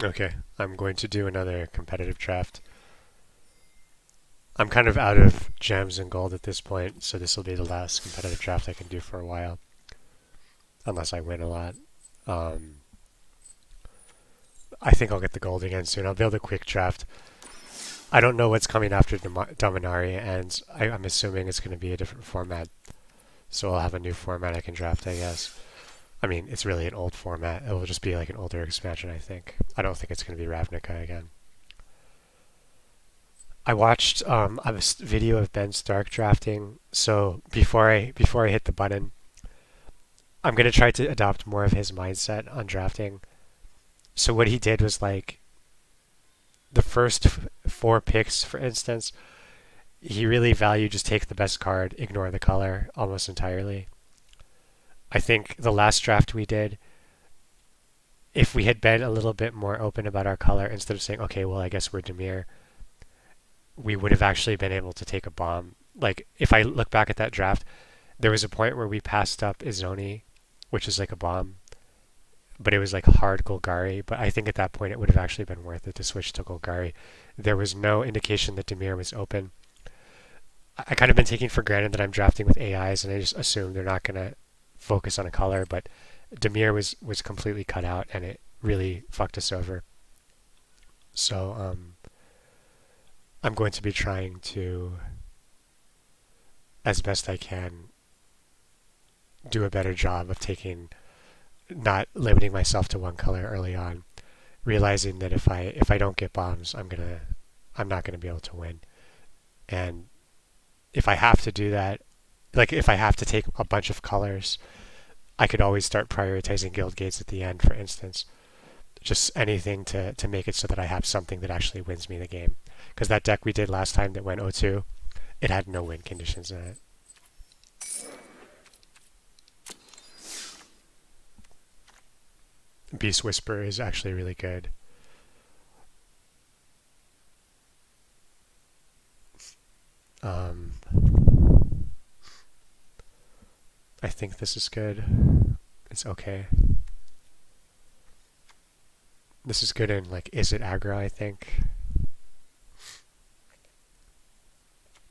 Okay, I'm going to do another competitive draft. I'm kind of out of gems and gold at this point, so this will be the last competitive draft I can do for a while, unless I win a lot. Um, I think I'll get the gold again soon. I'll build a quick draft. I don't know what's coming after Dominari, and I'm assuming it's going to be a different format, so I'll have a new format I can draft, I guess. I mean, it's really an old format. It will just be like an older expansion, I think. I don't think it's going to be Ravnica again. I watched a video of Ben Stark drafting. So before I hit the button, I'm gonna try to adopt more of his mindset on drafting. So what he did was like the first four picks, for instance, he really valued just take the best card, ignore the color almost entirely. I think the last draft we did, if we had been a little bit more open about our color, instead of saying, okay, well, I guess we're Demir, we would have actually been able to take a bomb. Like, if I look back at that draft, there was a point where we passed up Izoni, which is like a bomb, but it was like hard Golgari. But I think at that point it would have actually been worth it to switch to Golgari. There was no indication that Demir was open. I kind of been taking for granted that I'm drafting with AIs, and I just assume they're not going to focus on a color, but Demir was completely cut out, and it really fucked us over. So, I'm going to be trying to, as best I can, do a better job of not limiting myself to one color early on, realizing that if I don't get bombs, I'm not gonna be able to win. And if I have to do that, like if I have to take a bunch of colors, I could always start prioritizing guild gates at the end, for instance. Just anything to make it so that I have something that actually wins me the game. Because that deck we did last time that went 0-2, it had no win conditions in it. Beast Whisper is actually really good. Um, I think this is good. It's okay. This is good in like Is It Aggro, I think.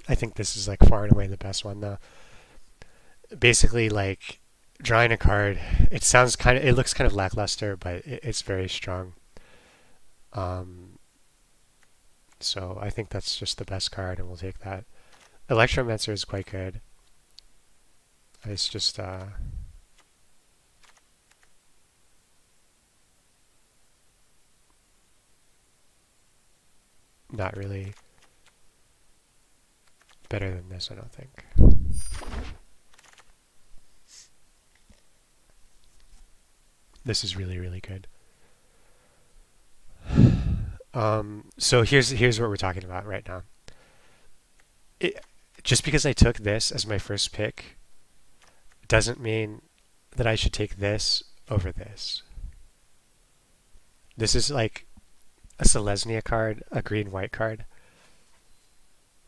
I think this is like far and away the best one though. Basically like drawing a card, it looks kind of lackluster, but it's very strong. So I think that's just the best card, and we'll take that. Electromancer is quite good. It's just not really better than this, I don't think. This is really, really good. So here's what we're talking about right now. Just because I took this as my first pick doesn't mean that I should take this over this. This is like a Selesnya card, a green-white card.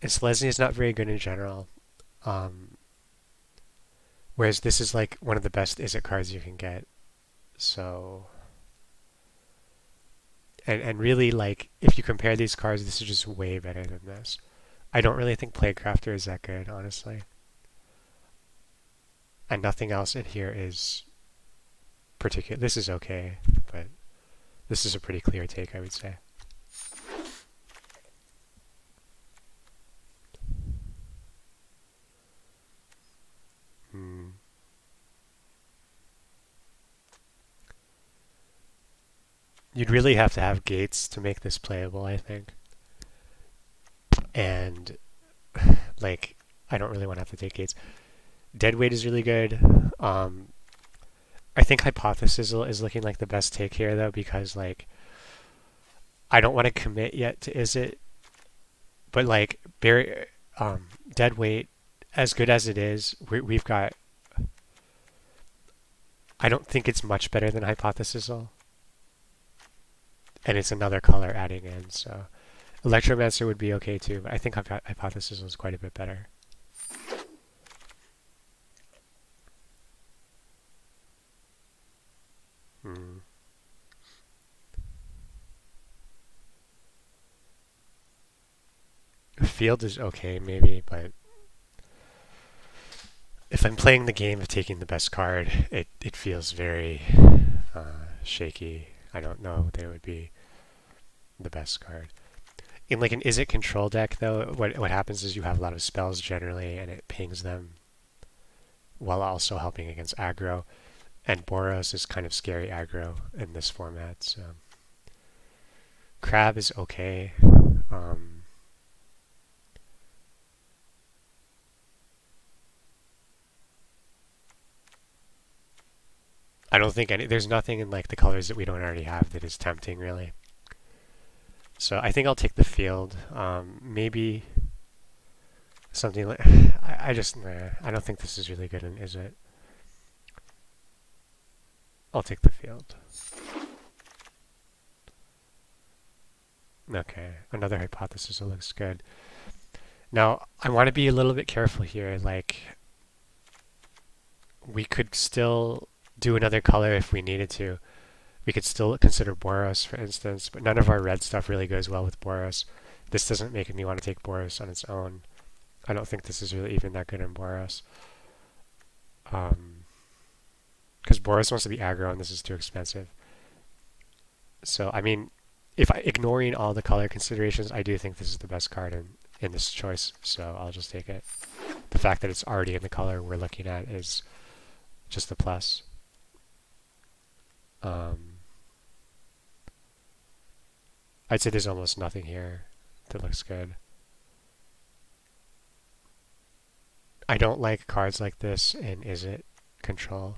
And Selesnya is not very good in general. Whereas this is like one of the best Is It cards you can get. So, and really like if you compare these cards, this is just way better than this. I don't really think Plaguecrafter is that good, honestly. And nothing else in here is particular. This is okay, but this is a pretty clear take, I would say. You'd really have to have gates to make this playable, I think. And like, I don't really want to have to take gates. Deadweight is really good. I think Hypothesis is looking like the best take here, though, because like I don't want to commit yet to Is It, but like Deadweight, as good as it is, we've got. I don't think it's much better than Hypothesis, and it's another color adding in. So Electromancer would be okay too, but I think Hypothesis is quite a bit better. field is okay maybe, but if I'm playing the game of taking the best card, it feels very shaky. I don't know that it would be the best card. In like an is it control deck though, what happens is you have a lot of spells generally and it pings them while also helping against aggro. And Boros is kind of scary aggro in this format, so Crab is okay. I don't think there's nothing in like the colors that we don't already have that is tempting really. So I think I'll take the field. Maybe something like I don't think this is really good, and is it? I'll take the field. Okay, another hypothesis that looks good. Now, I want to be a little bit careful here. Like, we could still do another color if we needed to. We could still consider Boros, for instance, but none of our red stuff really goes well with Boros. This doesn't make me want to take Boros on its own. I don't think this is really even that good in Boros. Because Boros wants to be aggro and this is too expensive. So, I mean, ignoring all the color considerations, I do think this is the best card in this choice, so I'll just take it. The fact that it's already in the color we're looking at is just a plus. I'd say there's almost nothing here that looks good. I don't like cards like this in Is It Control.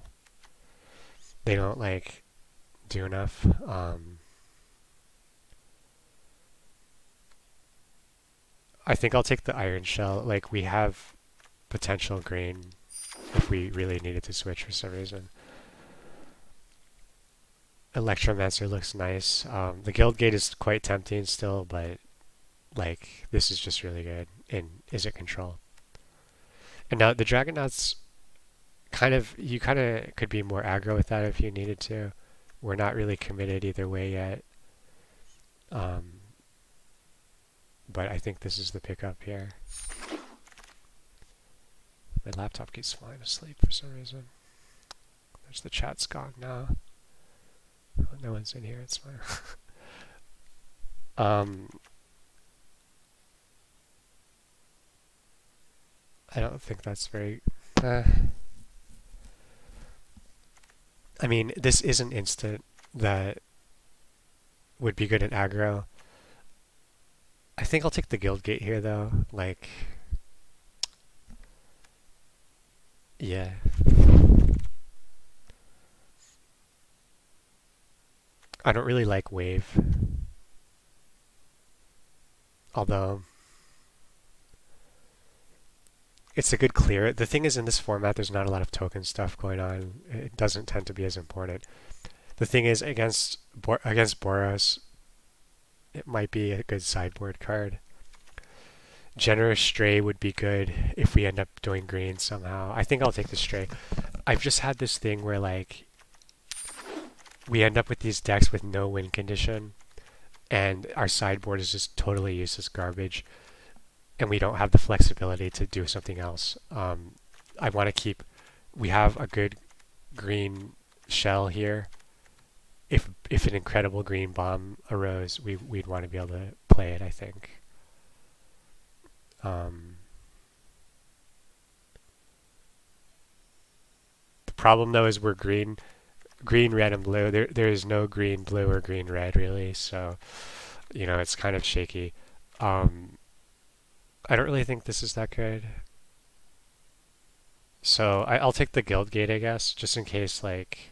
They don't like do enough. I think I'll take the Iron Shell. Like, we have potential green if we really needed to switch for some reason. Electromancer looks nice. The Guild Gate is quite tempting still, but like this is just really good in Is It Control. And now the Dragonauts you kind of could be more aggro with that if you needed to. We're not really committed either way yet. But I think this is the pickup here. My laptop keeps falling asleep for some reason. There's the chat's gone now. Oh, no one's in here, it's fine. I don't think that's very... I mean, this is an instant that would be good in aggro. I think I'll take the Guild Gate here, though. Like... yeah. I don't really like Wave. Although... it's a good clear. The thing is, in this format, there's not a lot of token stuff going on. It doesn't tend to be as important. The thing is, against Boros, it might be a good sideboard card. Generous Stray would be good if we end up doing green somehow. I think I'll take the Stray. I've just had this thing where, like, we end up with these decks with no win condition, and our sideboard is just totally useless garbage, and we don't have the flexibility to do something else. I want to keep... we have a good green shell here. If an incredible green bomb arose, we'd want to be able to play it, I think. The problem, though, is we're green, red, and blue. There is no green, blue, or green, red, really, so, you know, it's kind of shaky. I don't really think this is that good. So I'll take the Guild Gate, I guess, just in case, like...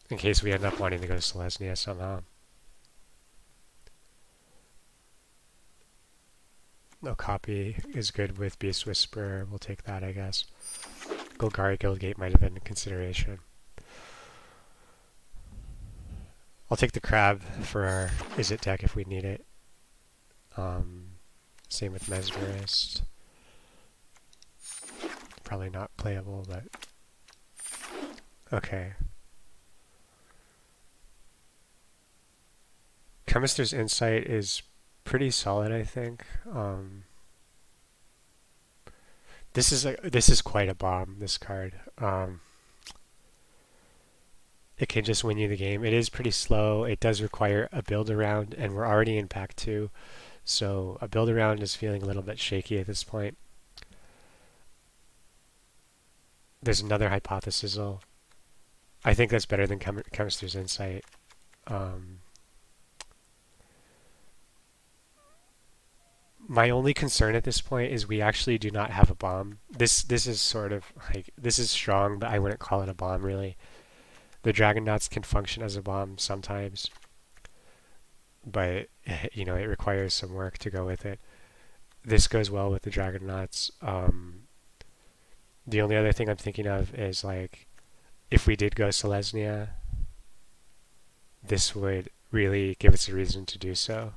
in case we end up wanting to go to Selesnya somehow. No copy is good with Beast Whisperer. We'll take that, I guess. Golgari Guild Gate might have been a consideration. I'll take the Crab for our Is It deck if we need it. Same with Mesmerist. Probably not playable, but... okay. Chemister's Insight is pretty solid, I think. This is quite a bomb, this card. It can just win you the game. It is pretty slow. It does require a build around, and we're already in pack 2, so a build around is feeling a little bit shaky at this point. There's another hypothesisal. I think that's better than Chemist's Insight. My only concern at this point is we actually do not have a bomb. This is sort of like, this is strong, but I wouldn't call it a bomb really. The Dragon Knots can function as a bomb sometimes, but you know, it requires some work to go with it. This goes well with the Dragon Knots. The only other thing I'm thinking of is like, if we did go Selesnya, this would really give us a reason to do so.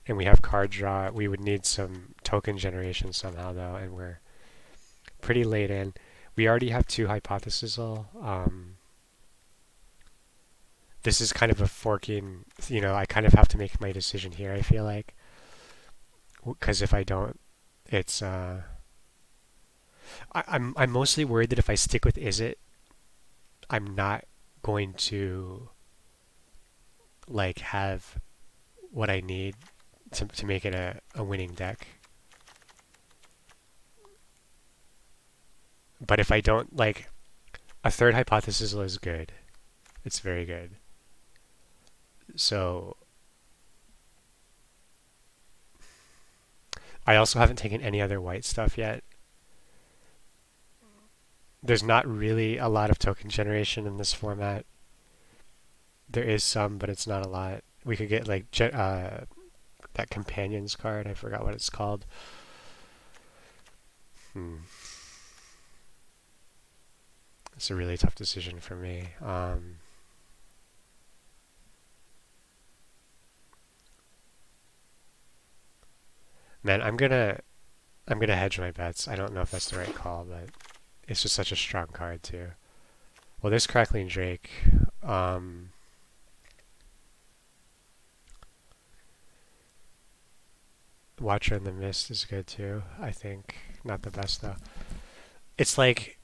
And we have card draw. We would need some token generation somehow though, and we're pretty late in. We already have 2 hypothesisal. This is kind of a forking, you know, I kind of have to make my decision here, I feel like. Because if I don't, it's I'm mostly worried that if I stick with Izzet, I'm not going to like have what I need to make it a winning deck. But if I don't, like, a third hypothesis is good. It's very good. So I also haven't taken any other white stuff yet. There's not really a lot of token generation in this format. There is some, but it's not a lot. We could get like that Companions card. I forgot what it's called. It's a really tough decision for me. Man, I'm gonna hedge my bets. I don't know if that's the right call, but it's just such a strong card too. Well, there's Crackling Drake. Watcher in the Mist is good too, I think. Not the best though. It's like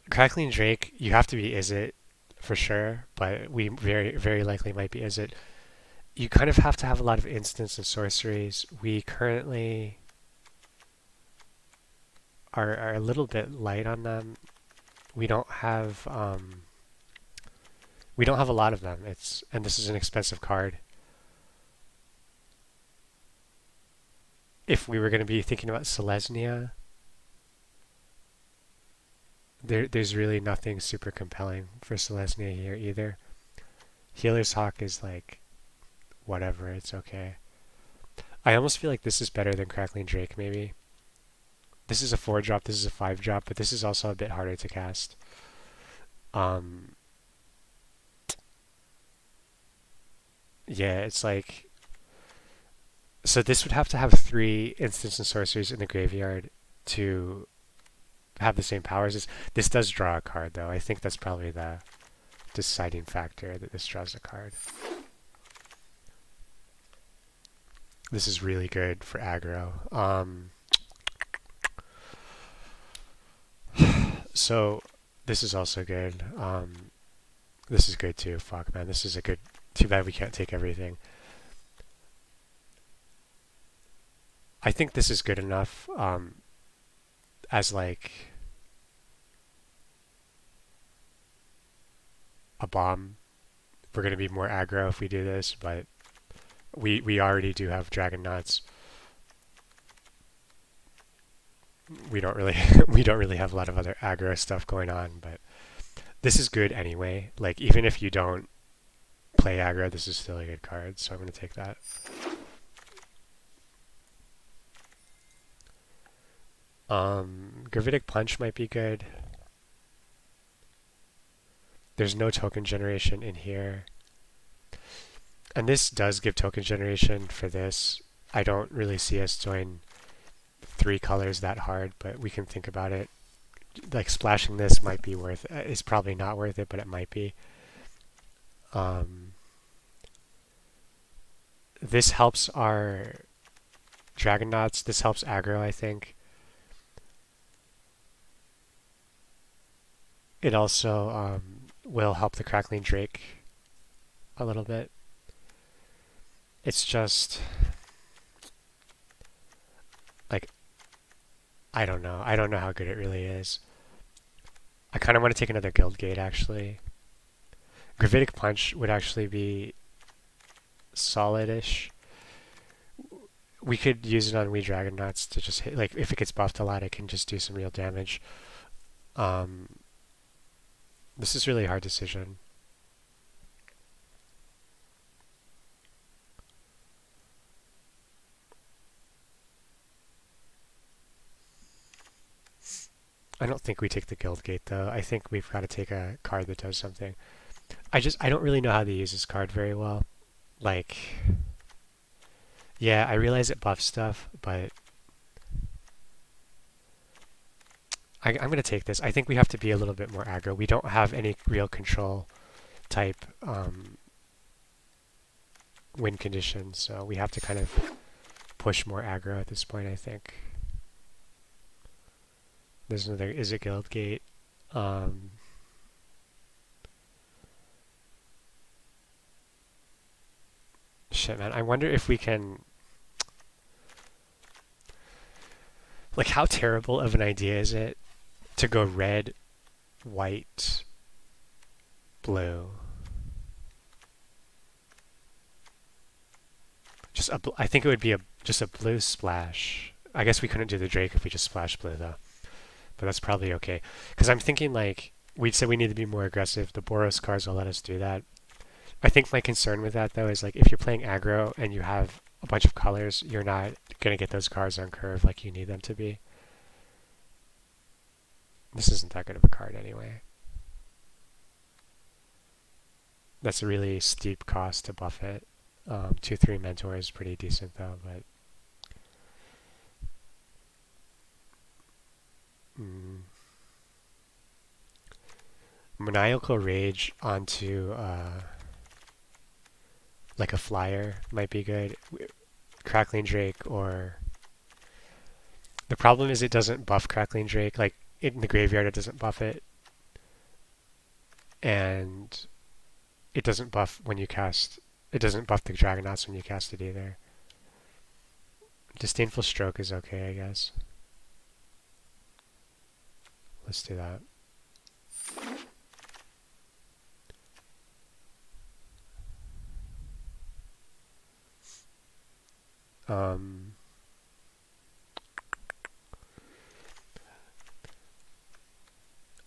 Crackling Drake, you have to be Izzet for sure, but we very likely might be Izzet. You kind of have to have a lot of instants and sorceries. We currently are a little bit light on them. We don't have a lot of them. And this is an expensive card. If we were going to be thinking about Selesnya, there's really nothing super compelling for Selesnya here either. Healer's Hawk is like, whatever, it's okay. I almost feel like this is better than Crackling Drake, maybe. This is a 4-drop, this is a 5-drop, but this is also a bit harder to cast. Yeah, it's like... So this would have to have 3 instants and sorceries in the graveyard to have the same powers. This does draw a card, though. I think that's probably the deciding factor, that this draws a card. This is really good for aggro. So this is also good. This is good too. Fuck, man. This is a good... Too bad we can't take everything. I think this is good enough as like a bomb. We're going to be more aggro if we do this, but we already do have Dragon Knots. We don't really have a lot of other aggro stuff going on, but this is good anyway. Like, even if you don't play aggro, this is still a good card, so I'm going to take that. Gravitic Punch might be good. There's no token generation in here. And this does give token generation for this. I don't really see us doing 3 colors that hard, but we can think about it. Like, splashing this might be worth it. It's probably not worth it, but it might be. This helps our Dragonauts. This helps aggro, I think. It also will help the Crackling Drake a little bit. It's just like I don't know. I don't know how good it really is. I kind of want to take another Guild Gate actually. Gravitic Punch would actually be solid-ish. We could use it on Wee Dragonauts to just hit, like, if it gets buffed a lot, it can just do some real damage. This is really a hard decision. I don't think we take the Guild Gate though. I think we've got to take a card that does something. I don't really know how to use this card very well. Like, yeah, I realize it buffs stuff, but I'm going to take this. I think we have to be a little bit more aggro. We don't have any real control type win conditions, so we have to kind of push more aggro at this point, I think. There's another, is it Guild Gate? Shit, man. I wonder if we can... Like, how terrible of an idea is it to go red, white, blue? I think it would be just a blue splash. I guess we couldn't do the Drake if we just splashed blue, though. But that's probably okay. Because I'm thinking, like, we said we need to be more aggressive. The Boros cards will let us do that. I think my concern with that, though, is, like, if you're playing aggro and you have a bunch of colors, you're not going to get those cards on curve like you need them to be. This isn't that good of a card anyway. That's a really steep cost to buff it. 2/3 Mentor is pretty decent, though, but... Maniacal Rage onto like a flyer might be good. Crackling Drake, or the problem is it doesn't buff Crackling Drake. Like in the graveyard it doesn't buff it, and it doesn't buff when you cast, it doesn't buff the Dragonauts when you cast it either. Disdainful Stroke is okay, I guess. Let's do that.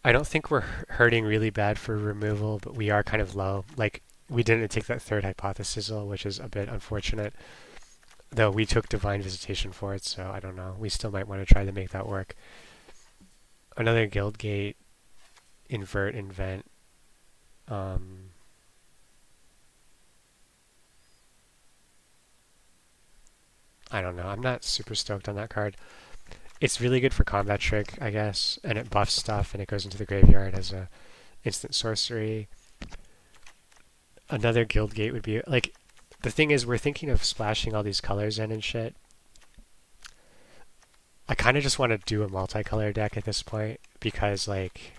I don't think we're hurting really bad for removal, but we are kind of low. Like, we didn't take that third Hypothesisal, which is a bit unfortunate. Though we took Divine Visitation for it, so I don't know. We still might want to try to make that work. Another Guild Gate, Invert, Invent. I don't know. I'm not super stoked on that card. It's really good for Combat Trick, I guess, and it buffs stuff, and it goes into the graveyard as a instant sorcery. Another Guild Gate would be, like, the thing is, we're thinking of splashing all these colors in and shit. I kind of just want to do a multicolor deck at this point, because, like,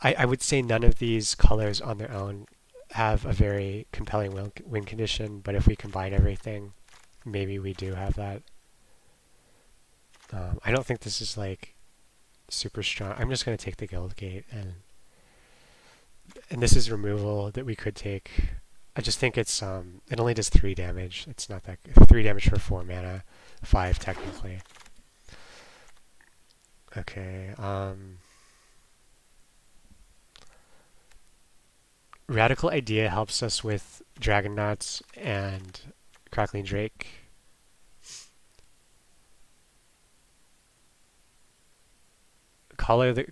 I would say none of these colors on their own have a very compelling win condition, but if we combine everything, maybe we do have that. I don't think this is, like, super strong. I'm just going to take the Guild Gate, and this is removal that we could take. I just think it's, it only does 3 damage. It's not that good. 3 damage for 4 mana. 5, technically. Okay, Radical Idea helps us with Dragonauts and Crackling Drake. Color the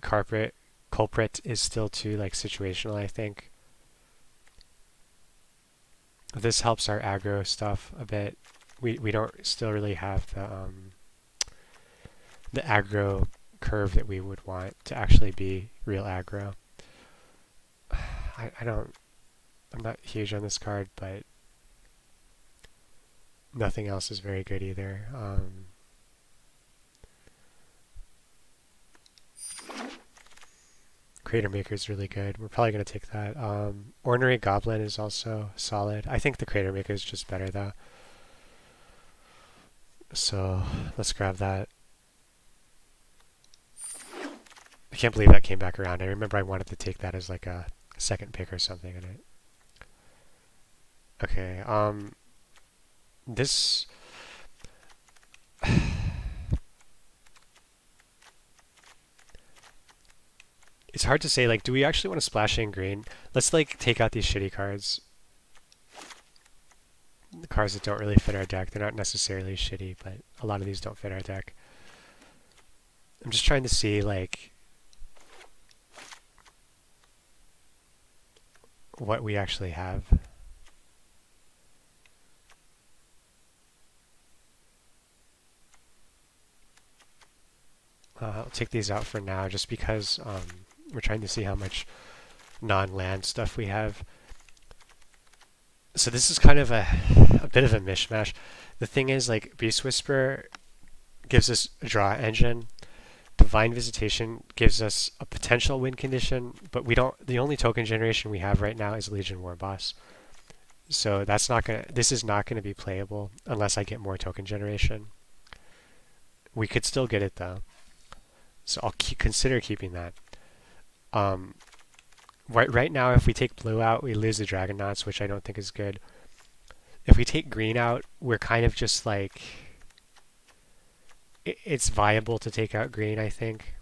Culprit is still too, like, situational, I think. This helps our aggro stuff a bit. We don't still really have the aggro curve that we would want to actually be real aggro. I'm not huge on this card, but Nothing else is very good either. Crater Maker is really good. We're probably going to take that. Ornery Goblin is also solid. I think the Crater Maker is just better though. So let's grab that. I can't believe that came back around. I remember I wanted to take that as like a second pick or something in it. Okay, this... It's hard to say, like, do we actually want to splash in green? Let's, like, take out these shitty cards. The cards that don't really fit our deck. They're not necessarily shitty, but a lot of these don't fit our deck. I'm just trying to see, like, what we actually have. I'll take these out for now just because we're trying to see how much non-land stuff we have. So this is kind of a bit of a mishmash. The thing is, like, Beast Whisperer gives us a draw engine. Divine Visitation gives us a potential win condition, but we don't. The only token generation we have right now is Legion War Boss. So that's not gonna. This is not gonna be playable unless I get more token generation. We could still get it though. So I'll consider keeping that. Right now, if we take blue out, we lose the Dragonauts, which I don't think is good. If we take green out, we're kind of just like... It's viable to take out green, I think.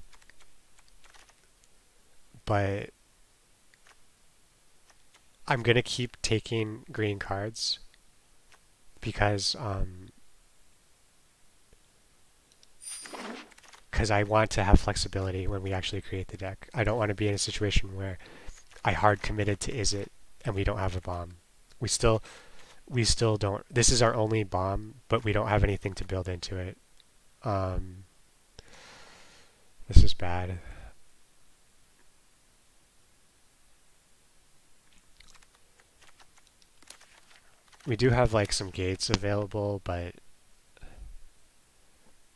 But I'm going to keep taking green cards because I want to have flexibility when we actually create the deck. I don't want to be in a situation where I hard committed to Izzet and we don't have a bomb. We still don't. This is our only bomb, but we don't have anything to build into it. This is bad. We do have like some gates available, but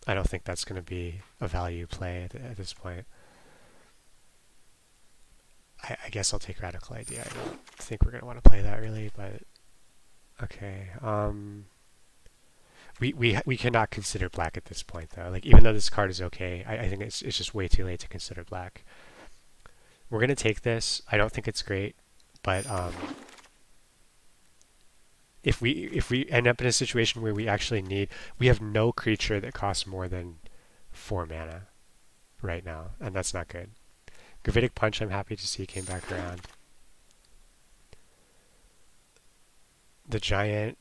I don't think that's going to be a value play at this point. I guess I'll take Radical Idea. I don't think we're going to want to play that really, but okay. We cannot consider black at this point though. Like, even though this card is okay, I think it's just way too late to consider black. We're going to take this. I don't think it's great, but if we end up in a situation where we actually need, we have no creature that costs more than 4 mana right now, and that's not good. Gravitic Punch, I'm happy to see came back around. The Giant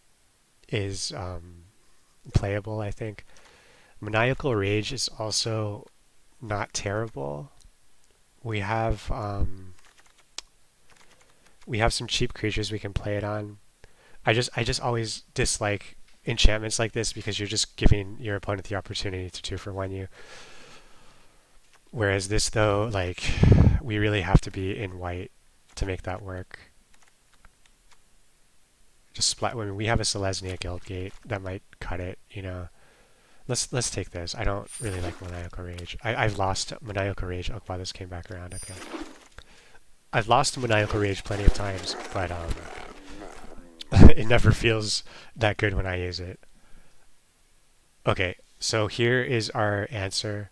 is playable, I think. Maniacal Rage is also not terrible. We have some cheap creatures we can play it on. I just always dislike enchantments like this because you're just giving your opponent the opportunity to 2-for-1 you. Whereas this though, like, we really have to be in white to make that work. Just splat. I mean, we have a Selesnya Guildgate that might cut it, you know. Let's take this. I don't really like Maniacal Rage. I've lost Maniacal Rage. Oh wow, this came back around. Okay. I've lost Maniacal Rage plenty of times, but it never feels that good when I use it. Okay, so here is our answer.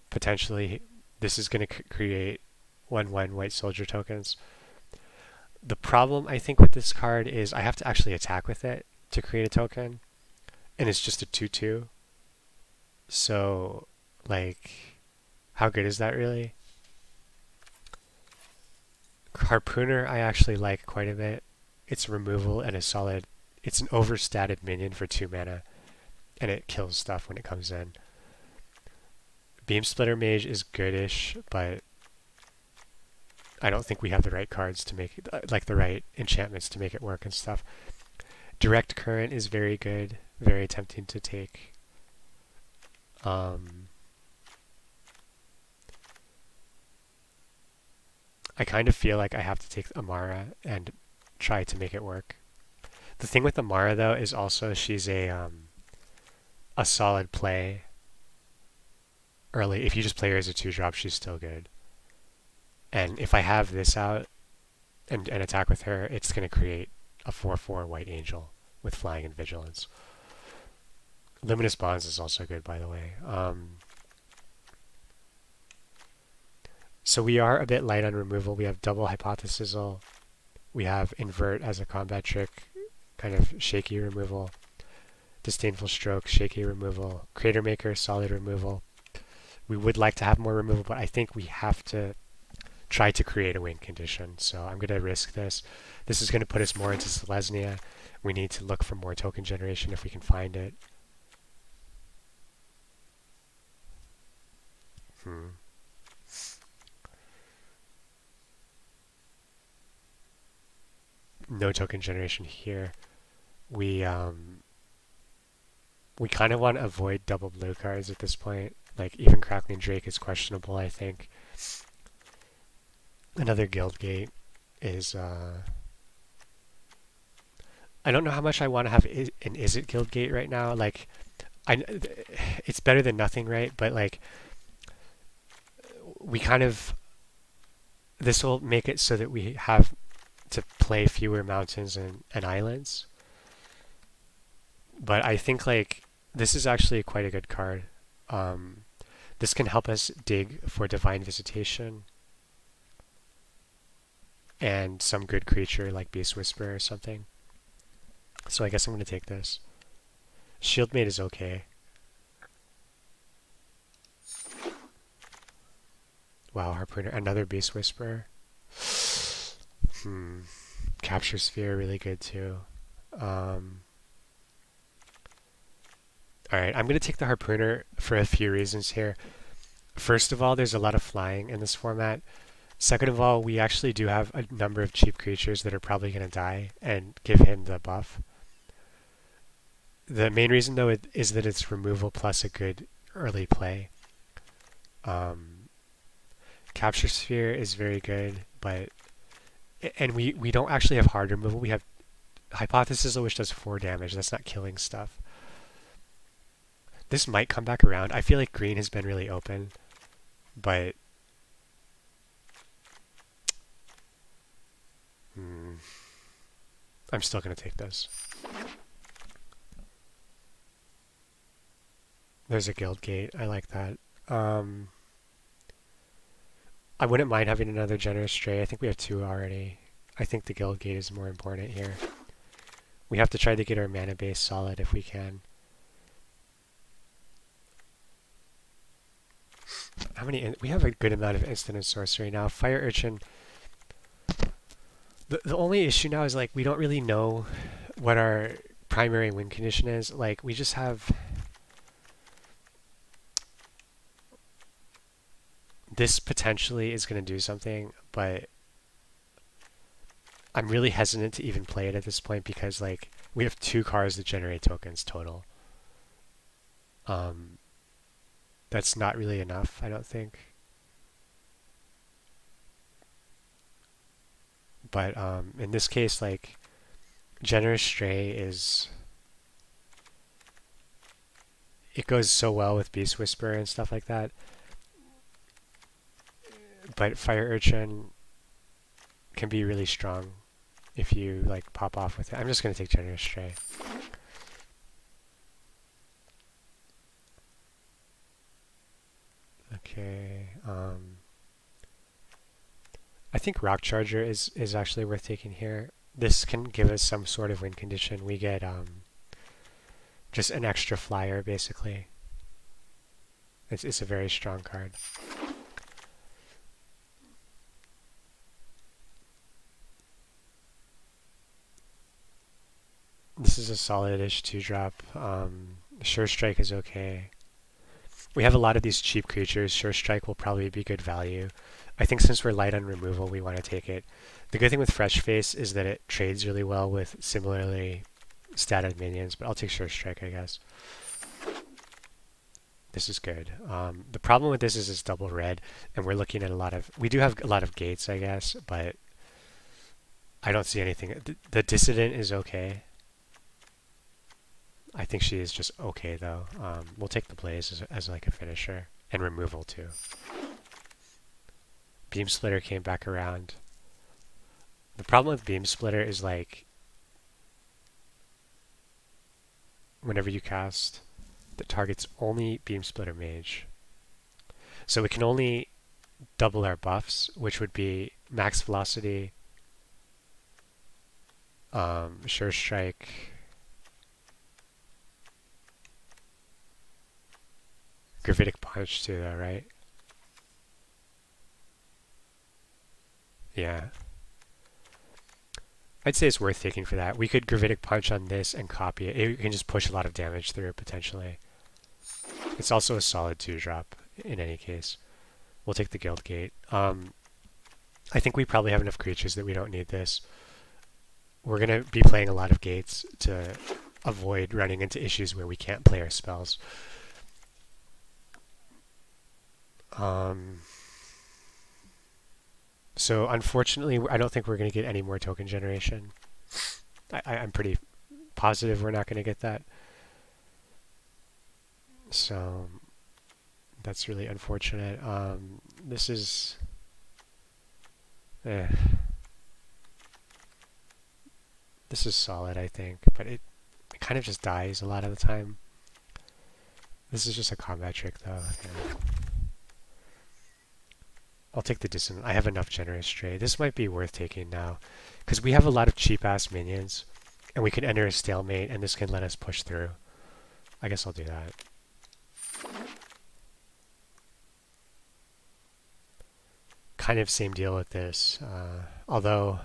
Potentially, this is going to create 1/1 white soldier tokens. The problem, I think, with this card is I have to actually attack with it to create a token, and it's just a 2/2. So, like, how good is that really? Harpooner I actually like quite a bit. It's removal and a solid... It's an overstated minion for 2 mana, and it kills stuff when it comes in. Beam Splitter Mage is goodish, but I don't think we have the right cards to make it, like the right enchantments to make it work and stuff. Direct Current is very good, very tempting to take. I kind of feel like I have to take Amara and try to make it work. The thing with Amara though is also she's a solid play early. If you just play her as a 2-drop, she's still good. And if I have this out and attack with her, it's going to create a 4/4 White Angel with flying and vigilance. Luminous Bonds is also good, by the way. So we are a bit light on removal. We have double Hypothesizal. We have Invert as a combat trick, kind of shaky removal. Disdainful Stroke, shaky removal. Crater Maker, solid removal. We would like to have more removal, but I think we have to try to create a win condition. So I'm going to risk this. This is going to put us more into Selesnya. We need to look for more token generation if we can find it. No token generation here. We kind of want to avoid double blue cards at this point. Like even Crackling Drake is questionable, I think. Another Guild Gate is I don't know how much I want to have an Is It Guild Gate right now. Like it's better than nothing, right? But like we kind of, this will make it so that we have to play fewer mountains and islands. But I think like this is actually quite a good card. This can help us dig for Divine Visitation and some good creature like Beast Whisperer or something. So I guess I'm going to take this. Shieldmate is okay. Wow, Harpooner, another Beast Whisperer. Capture Sphere, really good too. Alright, I'm going to take the Harpooner for a few reasons here. First of all, there's a lot of flying in this format. Second of all, we actually do have a number of cheap creatures that are probably going to die and give him the buff. The main reason, though, is that it's removal plus a good early play. Capture Sphere is very good, but... And we don't actually have hard removal. We have Hypothesis, which does 4 damage. That's not killing stuff. This might come back around. I feel like green has been really open, but... I'm still going to take this. There's a Guild Gate. I like that. I wouldn't mind having another Generous Stray. I think we have 2 already. I think the Guild Gate is more important here. We have to try to get our mana base solid if we can. How many? We have a good amount of instant and sorcery now. Fire Urchin. The only issue now is like we don't really know what our primary win condition is. Like we just have this potentially is going to do something, but I'm really hesitant to even play it at this point because like we have 2 cards that generate tokens total. That's not really enough, I don't think. But in this case, like Generous Stray is, it goes so well with Beast Whisperer and stuff like that. But Fire Urchin can be really strong if you like pop off with it. I'm just going to take Generous Stray. Okay. I think Rock Charger is actually worth taking here. This can give us some sort of win condition. We get just an extra flyer basically. It's a very strong card. This is a solid-ish 2-drop. Sure Strike is okay. We have a lot of these cheap creatures. Sure Strike will probably be good value. I think since we're light on removal, we want to take it. The good thing with Fresh Face is that it trades really well with similarly statted minions, but I'll take Sure Strike, I guess. This is good. The problem with this is it's double red, and we're looking at a lot of... We do have a lot of gates, I guess, but I don't see anything. The Dissident is okay. I think she is just okay though. We'll take the Blaze as like a finisher and removal too. Beam Splitter came back around. The problem with Beam Splitter is like whenever you cast, the target's only Beam Splitter Mage. So we can only double our buffs, which would be Max Velocity, Sure Strike, Gravitic Punch too though, right? Yeah. I'd say it's worth taking for that. We could Gravitic Punch on this and copy it. It can just push a lot of damage through, potentially. It's also a solid 2-drop, in any case. We'll take the Guild Gate. I think we probably have enough creatures that we don't need this. We're going to be playing a lot of gates to avoid running into issues where we can't play our spells. So unfortunately, I don't think we're going to get any more token generation. I'm pretty positive we're not going to get that. So that's really unfortunate. This is... This is solid, I think, but it kind of just dies a lot of the time. This is just a combat trick, though. Yeah. I'll take the Dissonant. I have enough Generous Trade. This might be worth taking now, because we have a lot of cheap-ass minions, and we can enter a stalemate, and this can let us push through. I guess I'll do that. Kind of same deal with this, although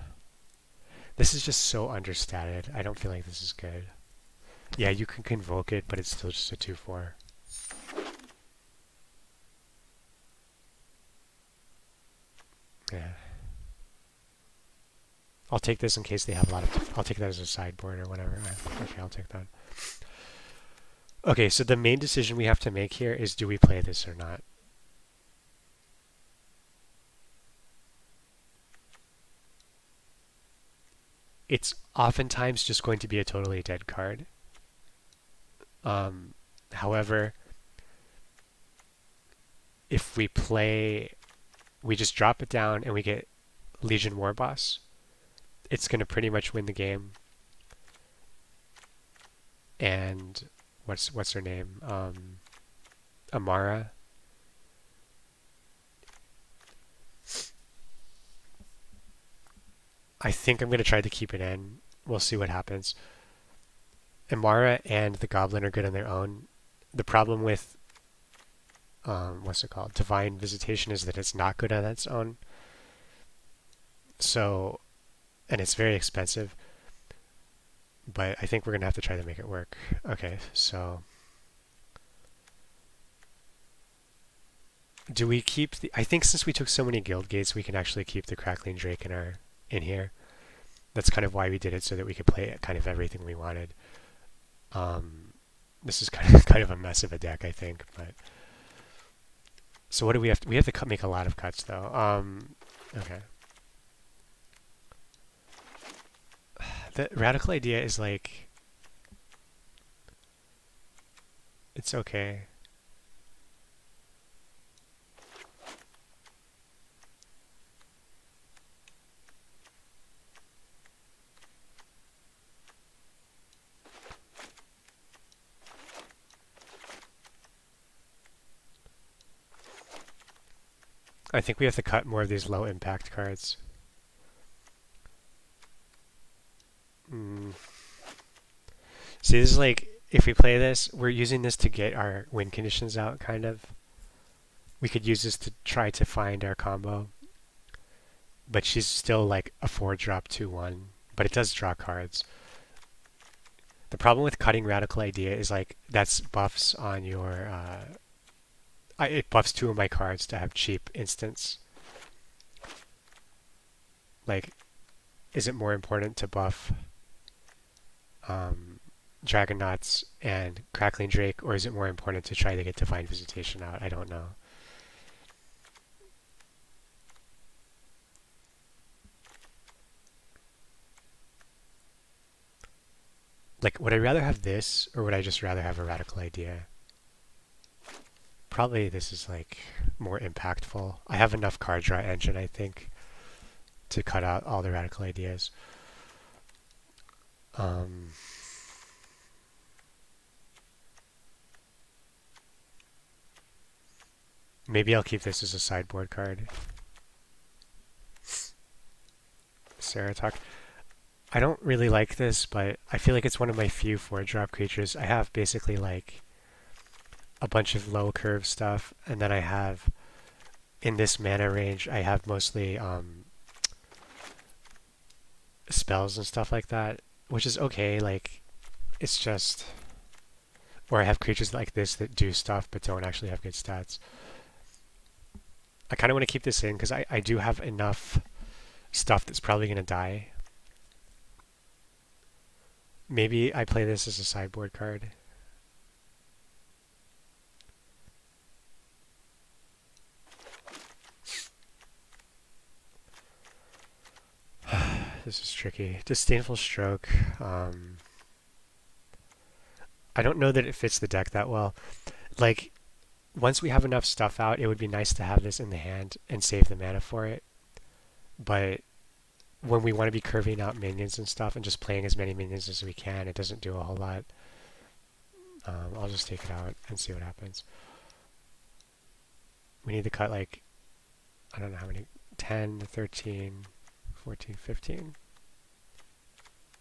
this is just so understated. I don't feel like this is good. Yeah, you can Convoke it, but it's still just a 2/4. Yeah. I'll take this in case they have a lot of... I'll take that as a sideboard or whatever. Okay, I'll take that. Okay, so the main decision we have to make here is, do we play this or not? It's oftentimes just going to be a totally dead card. However, if we play... We just drop it down and we get Legion Warboss, it's going to pretty much win the game. And what's her name? Amara. I think I'm going to try to keep it in. We'll see what happens. Amara and the Goblin are good on their own. The problem with what's it called? Divine Visitation is that it's not good on its own. So, and it's very expensive. But I think we're going to have to try to make it work. Okay, so... Do we keep the... I think since we took so many guild gates, we can actually keep the Crackling Drake in here. That's kind of why we did it, so that we could play kind of everything we wanted. This is kind of a mess of a deck, I think, but... So what do we have to... We have to make a lot of cuts, though. Okay. The radical idea is like... It's okay. I think we have to cut more of these low impact cards. See, this is like, if we play this, we're using this to get our win conditions out, kind of. We could use this to try to find our combo. But she's still like a 4-drop 2/1, but it does draw cards. The problem with cutting Radical Idea is like, that's buffs on your... it buffs 2 of my cards to have cheap instants. Like, is it more important to buff Dragonauts and Crackling Drake, or is it more important to try to get Divine Visitation out? I don't know. Like, would I rather have this, or would I just rather have a radical idea? Probably this is like more impactful. I have enough card draw engine, I think, to cut out all the radical ideas. Maybe I'll keep this as a sideboard card. Saratok. I don't really like this, but I feel like it's one of my few 4-drop creatures. I have basically like a bunch of low curve stuff, and then I have, in this mana range, I have mostly spells and stuff like that, which is okay. Like, it's just, or I have creatures like this that do stuff but don't actually have good stats. I kind of want to keep this in because I do have enough stuff that's probably going to die. Maybe I play this as a sideboard card. This is tricky. Disdainful Stroke. I don't know that it fits the deck that well. Like, once we have enough stuff out, it would be nice to have this in the hand and save the mana for it. But when we want to be curving out minions and stuff and just playing as many minions as we can, it doesn't do a whole lot. I'll just take it out and see what happens. We need to cut like, I don't know how many, 10, 13, 14, 15.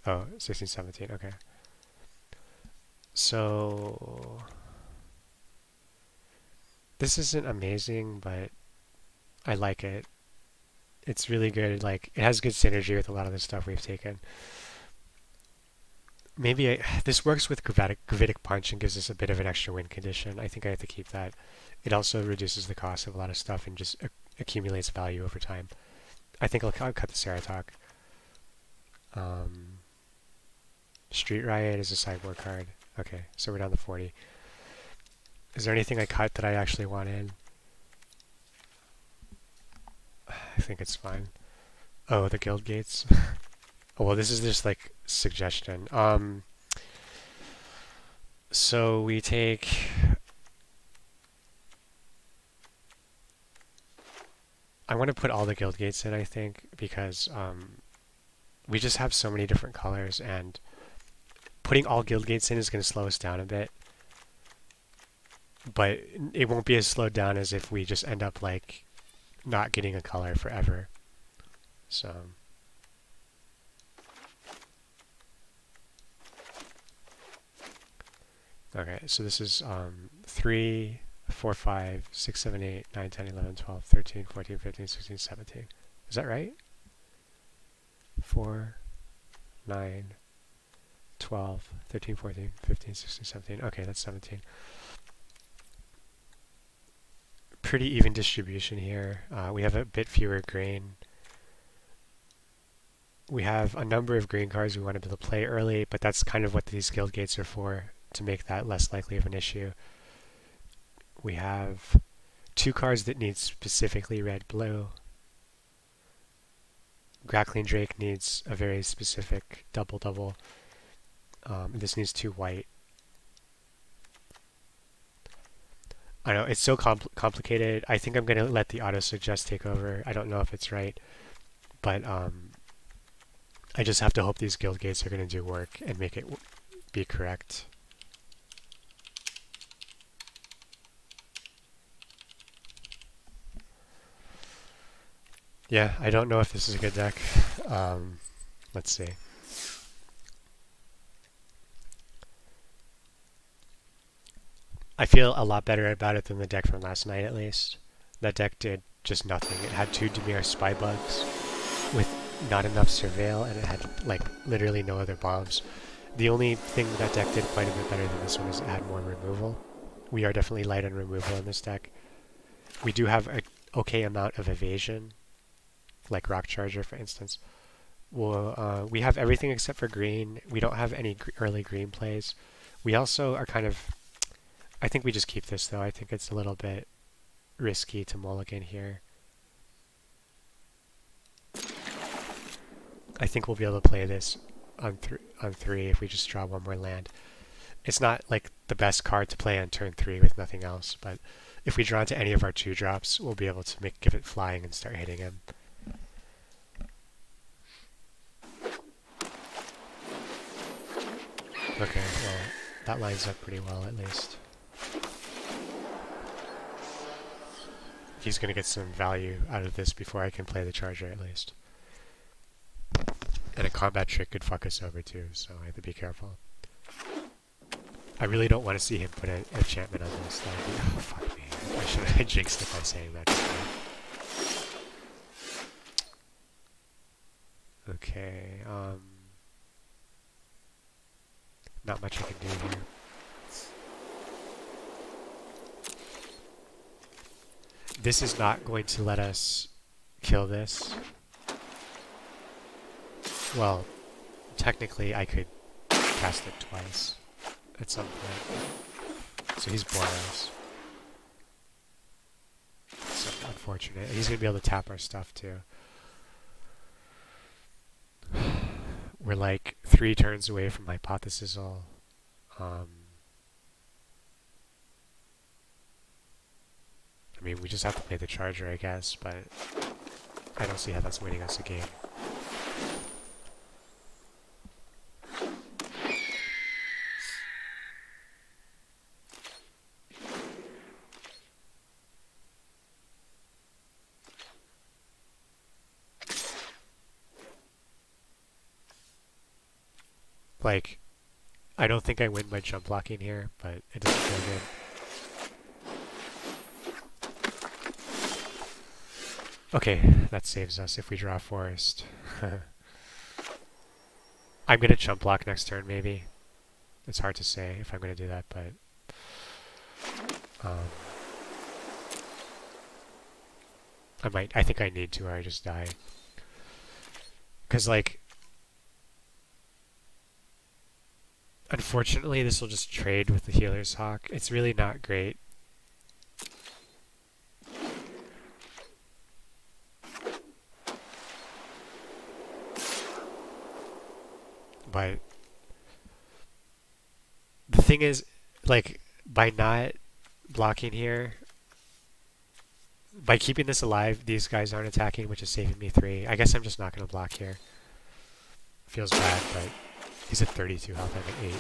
Oh, 16, 17, okay. So this isn't amazing, but I like it. It's really good. Like, it has good synergy with a lot of the stuff we've taken. Maybe this works with Gravitic Punch and gives us a bit of an extra win condition. I think I have to keep that. It also reduces the cost of a lot of stuff and just accumulates value over time. I think I'll cut the Saratok. Street Riot is a sideboard card. Okay, so we're down to 40. Is there anything I cut that I actually want in? I think it's fine. Oh, the guild gates. Oh, well, this is just like suggestion. So we take. I want to put all the guild gates in, I think, because we just have so many different colors, and putting all guild gates in is going to slow us down a bit. But it won't be as slowed down as if we just end up like not getting a color forever. So okay, so this is 3, 4, 5, 6, 7, 8, 9, 10, 11, 12, 13, 14, 15, 16, 17. Is that right? 4, 9, 12, 13, 14, 15, 16, 17. Okay, that's 17. Pretty even distribution here. We have a bit fewer green. We have a number of green cards we want to be able to play early, but that's kind of what these guild gates are for, to make that less likely of an issue. We have 2 cards that need specifically red-blue. Grackling Drake needs a very specific double-double. This needs 2 white. I know, it's so complicated. I think I'm going to let the auto-suggest take over. I don't know if it's right, but I just have to hope these guild gates are going to do work and make it be correct. Yeah, I don't know if this is a good deck. Let's see. I feel a lot better about it than the deck from last night, at least. That deck did just nothing. It had 2 Dimir Spy Bugs with not enough Surveil, and it had like literally no other bombs. The only thing that deck did quite a bit better than this one is it had more removal. We are definitely light on removal in this deck. We do have an okay amount of evasion, like Rock Charger, for instance. We have everything except for green. We don't have any early green plays. We also are kind of... I think we just keep this, though. I think it's a little bit risky to mulligan here. I think we'll be able to play this on three if we just draw one more land. It's not like the best card to play on turn 3 with nothing else, but if we draw into any of our 2-drops, we'll be able to give it flying and start hitting him. Okay, well, that lines up pretty well at least. He's going to get some value out of this before I can play the charger at least. And a combat trick could fuck us over too, so I have to be careful. I really don't want to see him put an enchantment on this. That would be, oh fuck me. I should have jinxed it by saying that. Okay, not much I can do here. This is not going to let us kill this. Well, technically I could cast it twice at some point. So he's Boros. So unfortunate. He's going to be able to tap our stuff too. We're like 3 turns away from Hypothesisal. I mean, we just have to play the charger, I guess, but I don't see how that's winning us a game. Like, I don't think I win by jump blocking here, but it doesn't feel good. Okay, that saves us if we draw a forest. I'm going to jump block next turn, maybe. It's hard to say if I'm going to do that, but... I think I need to, or I just die. Because, like... Unfortunately, this will just trade with the Healer's Hawk. It's really not great. But the thing is, like, by not blocking here, by keeping this alive, these guys aren't attacking, which is saving me 3. I guess I'm just not going to block here. Feels bad, but he's at 32 health, I'm at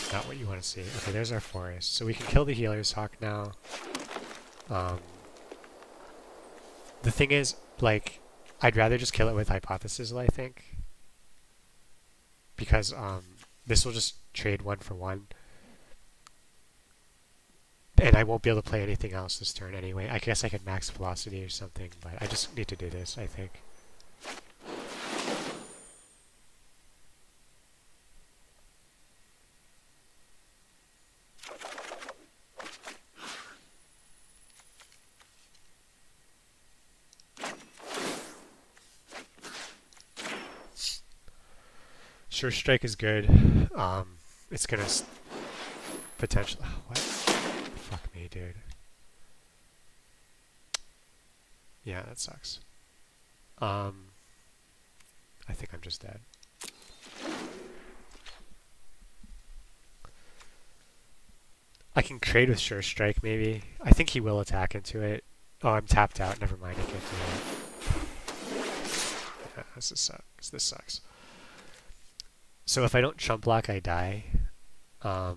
8. Not what you want to see. Okay, there's our forest. So we can kill the Healer's Hawk now. The thing is, like, I'd rather just kill it with Hypothesisal, I think. Because this will just trade 1 for 1. And I won't be able to play anything else this turn anyway. I guess I could max velocity or something, but I just need to do this, I think. Sure Strike is good. It's gonna potentially. Oh, what? Fuck me, dude. Yeah, that sucks. I think I'm just dead. I can trade with Sure Strike, maybe. I think he will attack into it. Oh, I'm tapped out. Never mind, I can't do that. Yeah, this sucks. This sucks. So if I don't chump block, I die. I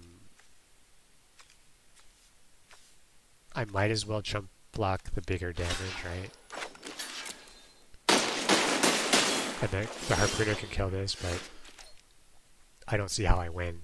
might as well chump block the bigger damage, right? And the Harpooner can kill this, but I don't see how I win.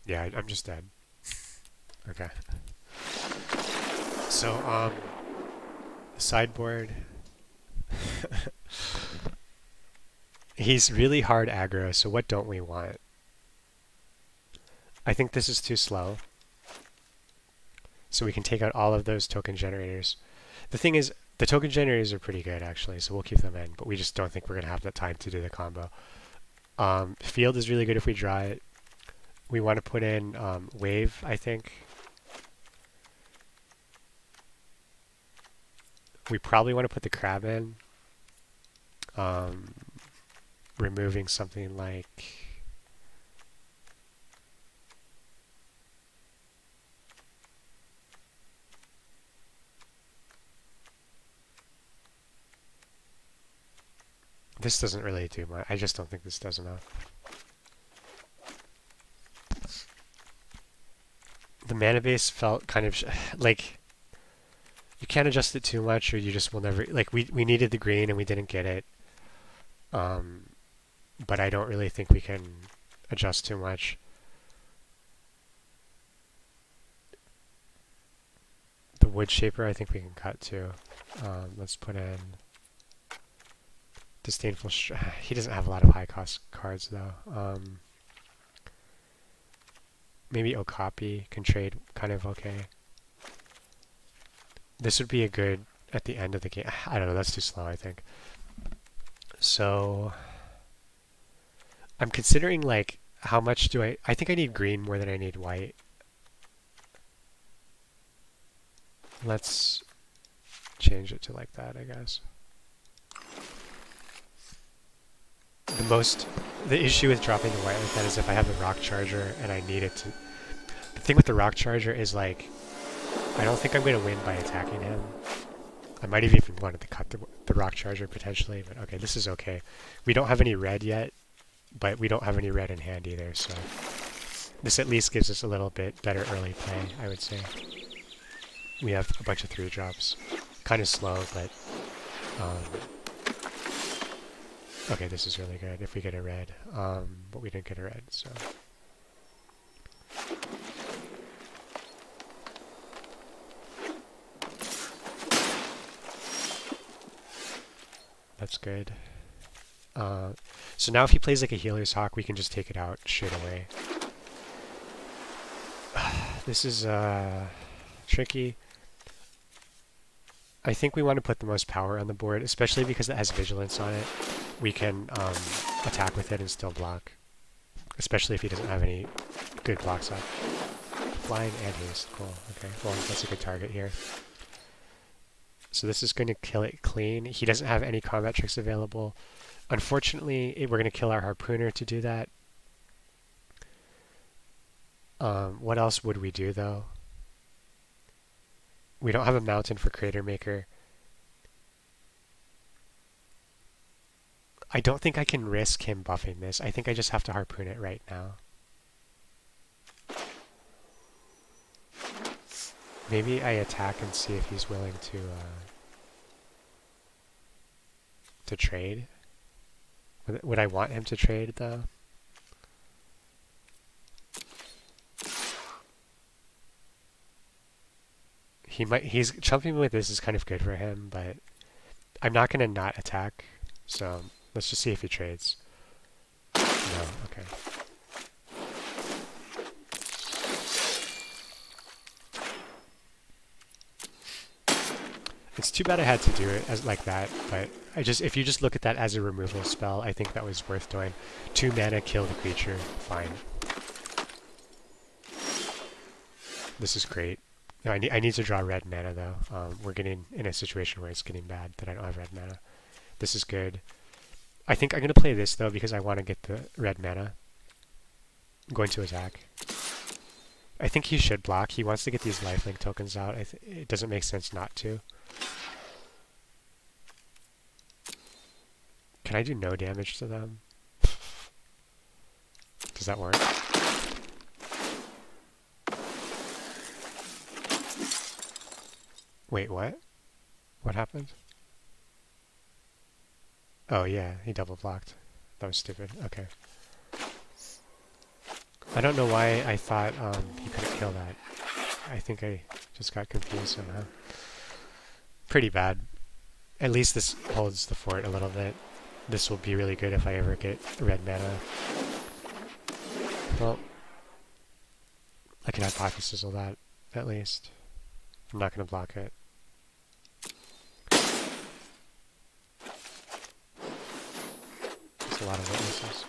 Yeah, I'm just dead. Okay. So, sideboard. He's really hard aggro, so what don't we want? I think this is too slow. So we can take out all of those token generators. The thing is, the token generators are pretty good actually, so we'll keep them in, but we just don't think we're going to have the time to do the combo. Field is really good if we draw it. We want to put in wave, I think. We probably want to put the crab in. Removing something like... This doesn't really do much. I just don't think this does enough. The mana base felt kind of like you can't adjust it too much, or you just will never. Like we needed the green and we didn't get it. But I don't really think we can adjust too much. The wood shaper, I think we can cut too. Let's put in disdainful. He doesn't have a lot of high cost cards though. Maybe Okapi can trade kind of okay. This would be a good at the end of the game. I don't know, that's too slow, I think. So I'm considering like how much do I think I need green more than I need white. Let's change it to like that, I guess. The issue with dropping the white like that is if I have the rock charger and I need it to... The thing with the rock charger is like, I don't think I'm going to win by attacking him. I might have even wanted to cut the rock charger potentially, but okay, this is okay. We don't have any red yet, but we don't have any red in hand either, so this at least gives us a little bit better early play, I would say. We have a bunch of 3-drops. Kind of slow, but... okay, this is really good if we get a red, but we didn't get a red, so... That's good. So now if he plays like a Healer's Hawk, we can just take it out straight away. This is tricky. I think we want to put the most power on the board, especially because it has Vigilance on it. We can attack with it and still block. Especially if he doesn't have any good blocks up. Flying and haste, cool. Okay, well that's a good target here. So this is going to kill it clean. He doesn't have any combat tricks available. Unfortunately, we're going to kill our Harpooner to do that. What else would we do though? We don't have a mountain for Crater Maker. I don't think I can risk him buffing this. I think I just have to Harpoon it right now. Maybe I attack and see if he's willing to trade. Would I want him to trade though? He's chumping me with this is kind of good for him, but I'm not gonna not attack. So let's just see if he trades. No, okay. It's too bad I had to do it as like that, but if you just look at that as a removal spell, I think that was worth doing. 2 mana, kill the creature, fine. This is great. No, I need to draw red mana though. We're getting in a situation where it's getting bad that I don't have red mana. This is good. I think I'm going to play this though because I want to get the red mana. I'm going to attack. I think he should block. He wants to get these lifelink tokens out. It doesn't make sense not to. Can I do no damage to them? Does that work? Wait, what? What happened? Oh yeah, he double blocked. That was stupid. Okay. I don't know why I thought he couldn't kill that. I think I just got confused somehow. Pretty bad. At least this holds the fort a little bit. This will be really good if I ever get red mana. Well, I can hypothesis that, at least. I'm not going to block it. lot of witnesses.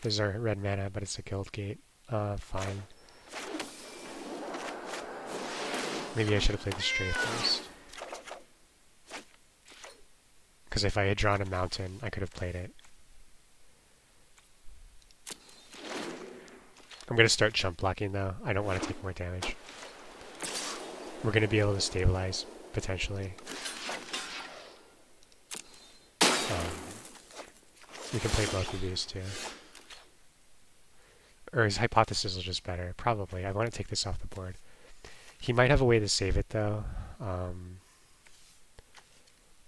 There's our red mana, but it's a guild gate. Fine. Maybe I should have played the Stray first. Because if I had drawn a mountain, I could have played it. I'm going to start chump blocking though. I don't want to take more damage. We're going to be able to stabilize, potentially. We can play both of these too. Or his hypothesis is just better. Probably. I want to take this off the board. He might have a way to save it though.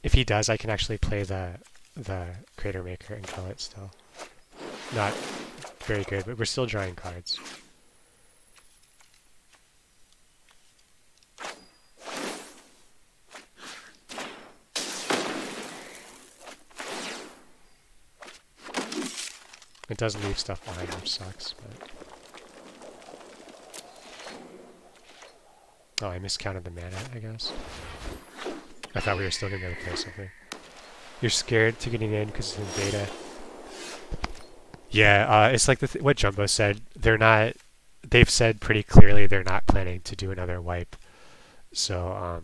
If he does, I can actually play the Crater Maker and kill it still. Not very good, but we're still drawing cards. It does leave stuff behind, which sucks, but... Oh, I miscounted the mana, I guess. I thought we were still going to be able to play something. You're scared to getting in because it's in beta. Yeah, it's like what Jumbo said. They've said pretty clearly they're not planning to do another wipe. So,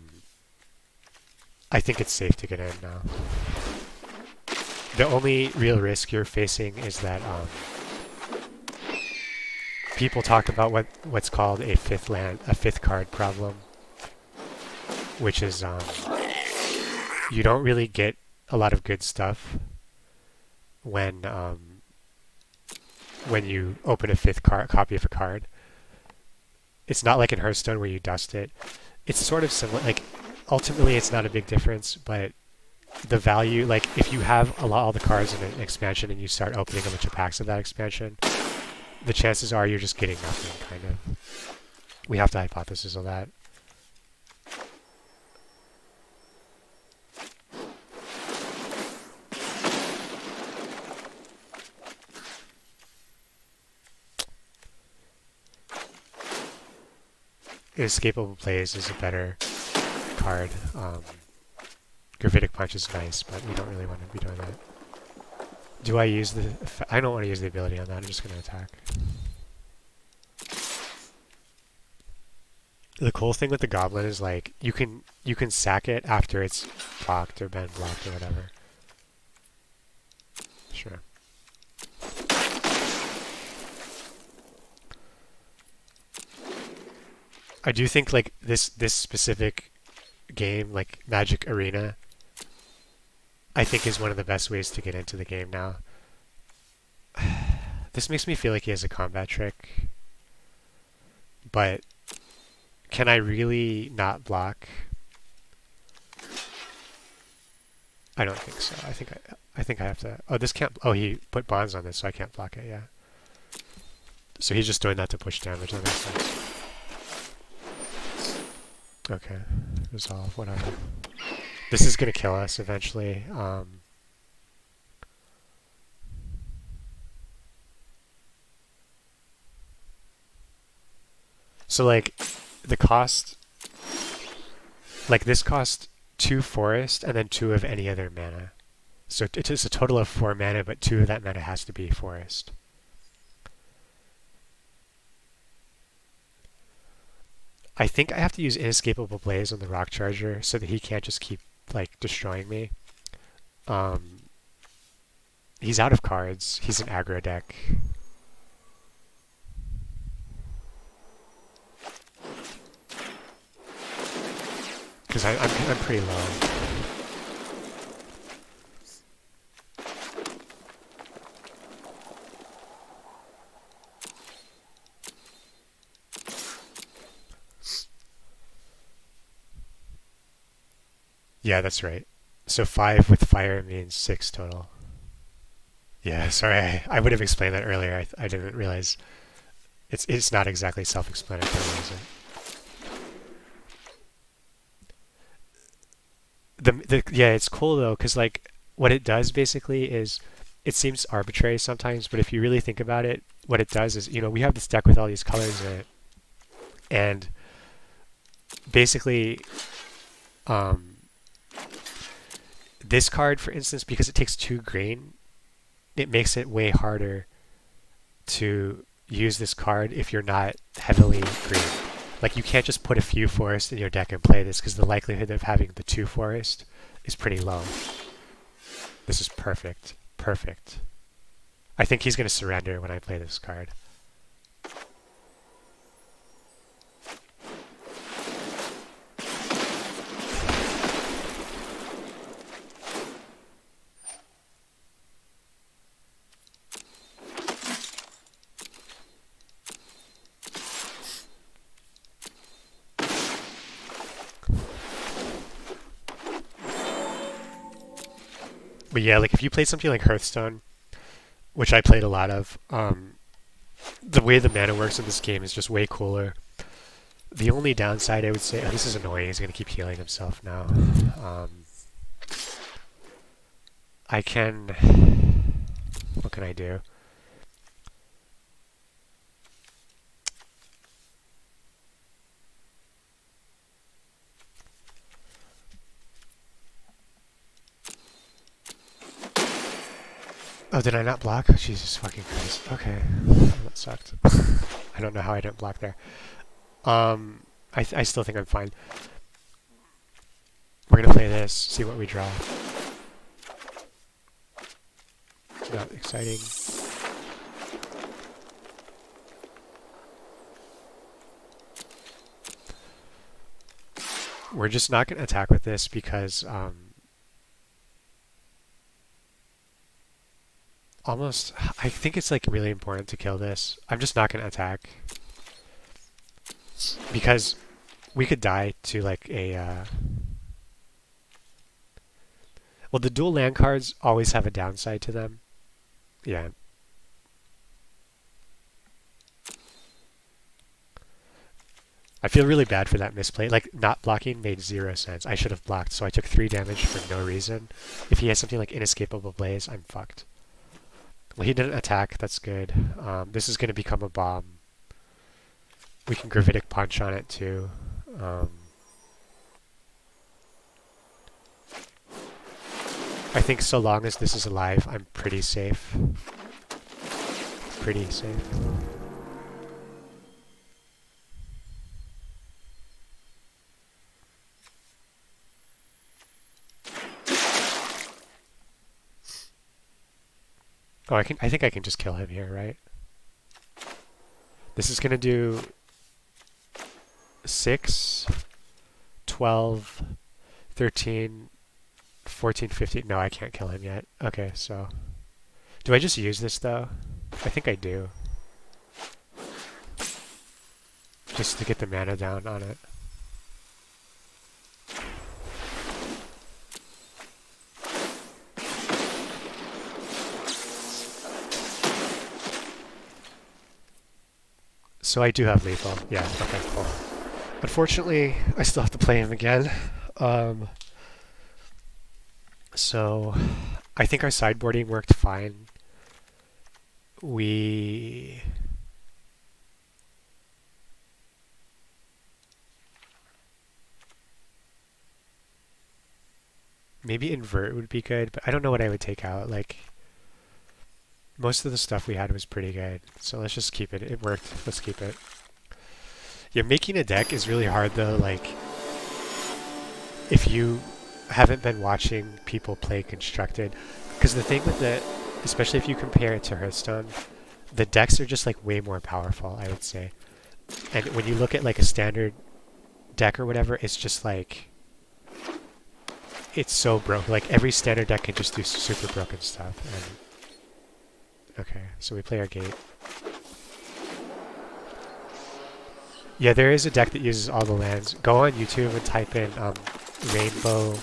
I think it's safe to get in now. The only real risk you're facing is that people talk about what's called a fifth card problem, which is you don't really get a lot of good stuff when you open a fifth copy of a card. It's not like in Hearthstone where you dust it. It's sort of similar. Like ultimately, it's not a big difference, but the value, like if you have all the cards in an expansion and you start opening a bunch of packs of that expansion, the chances are you're just getting nothing, kind of. We have to hypothesis of that. Inescapable Blaze is a better card. Gravitic Punch is nice, but we don't really want to be doing that. Do I use the... I don't want to use the ability on that, I'm just going to attack. The cool thing with the Goblin is, like, you can sack it after it's blocked or been blocked or whatever. Sure. I do think, like, this specific game, like Magic Arena, I think is one of the best ways to get into the game now. This makes me feel like he has a combat trick, but can I really not block? I don't think so. I think I have to. Oh, this can't. Oh, he put bonds on this, so I can't block it. Yeah. So he's just doing that to push damage. That makes sense. Okay, resolve, whatever. This is gonna kill us eventually. So like, the cost, like this cost 2 forest and then 2 of any other mana. So it is a total of 4 mana, but 2 of that mana has to be forest. I think I have to use Inescapable Blaze on the Rock Charger so that he can't just keep, like, destroying me. He's out of cards. He's an aggro deck. Because I'm pretty low. Yeah, that's right. So 5 with fire means 6 total. Yeah, sorry, I would have explained that earlier. I didn't realize it's not exactly self-explanatory, is it? Yeah, it's cool though, because like what it does basically is it seems arbitrary sometimes, but if you really think about it, what it does is, you know, we have this deck with all these colors in it, and basically this card, for instance, because it takes 2 green, it makes it way harder to use this card if you're not heavily green. Like you can't just put a few forests in your deck and play this because the likelihood of having the 2 forest is pretty low. This is perfect. Perfect. I think he's going to surrender when I play this card. But yeah, like if you play something like Hearthstone, which I played a lot of, the way the mana works in this game is just way cooler. The only downside I would say, oh, this is annoying, he's going to keep healing himself now. I can, what can I do? Oh, did I not block? Jesus fucking Christ. Okay. That sucked. I don't know how I didn't block there. I still think I'm fine. We're gonna play this, see what we draw. Not exciting. We're just not gonna attack with this because almost, I think it's like really important to kill this. I'm just not going to attack because we could die to like a well, the dual land cards always have a downside to them. Yeah. I feel really bad for that misplay. Like, not blocking made 0 sense. I should have blocked, so I took 3 damage for no reason. If he has something like Inescapable Blaze, I'm fucked. Well, he didn't attack. That's good. This is going to become a bomb. We can Gravitic Punch on it, too. I think so long as this is alive, I'm pretty safe. Pretty safe. Oh, I think I can just kill him here, right? This is going to do 6, 12, 13, 14, 15. No, I can't kill him yet. Okay, so... Do I just use this, though? I think I do. Just to get the mana down on it. So I do have lethal. Yeah, okay, cool. Unfortunately, I still have to play him again. So I think our sideboarding worked fine. We... Maybe invert would be good, but I don't know what I would take out. Like, most of the stuff we had was pretty good, so let's just keep it. It worked. Let's keep it. Yeah, making a deck is really hard though. Like, if you haven't been watching people play Constructed, because the thing with it, especially if you compare it to Hearthstone, the decks are just like way more powerful, I would say. And when you look at like a standard deck or whatever, it's just like, it's so broken. Like every standard deck can just do super broken stuff. And okay, so we play our gate. Yeah, there is a deck that uses all the lands. Go on YouTube and type in Rainbow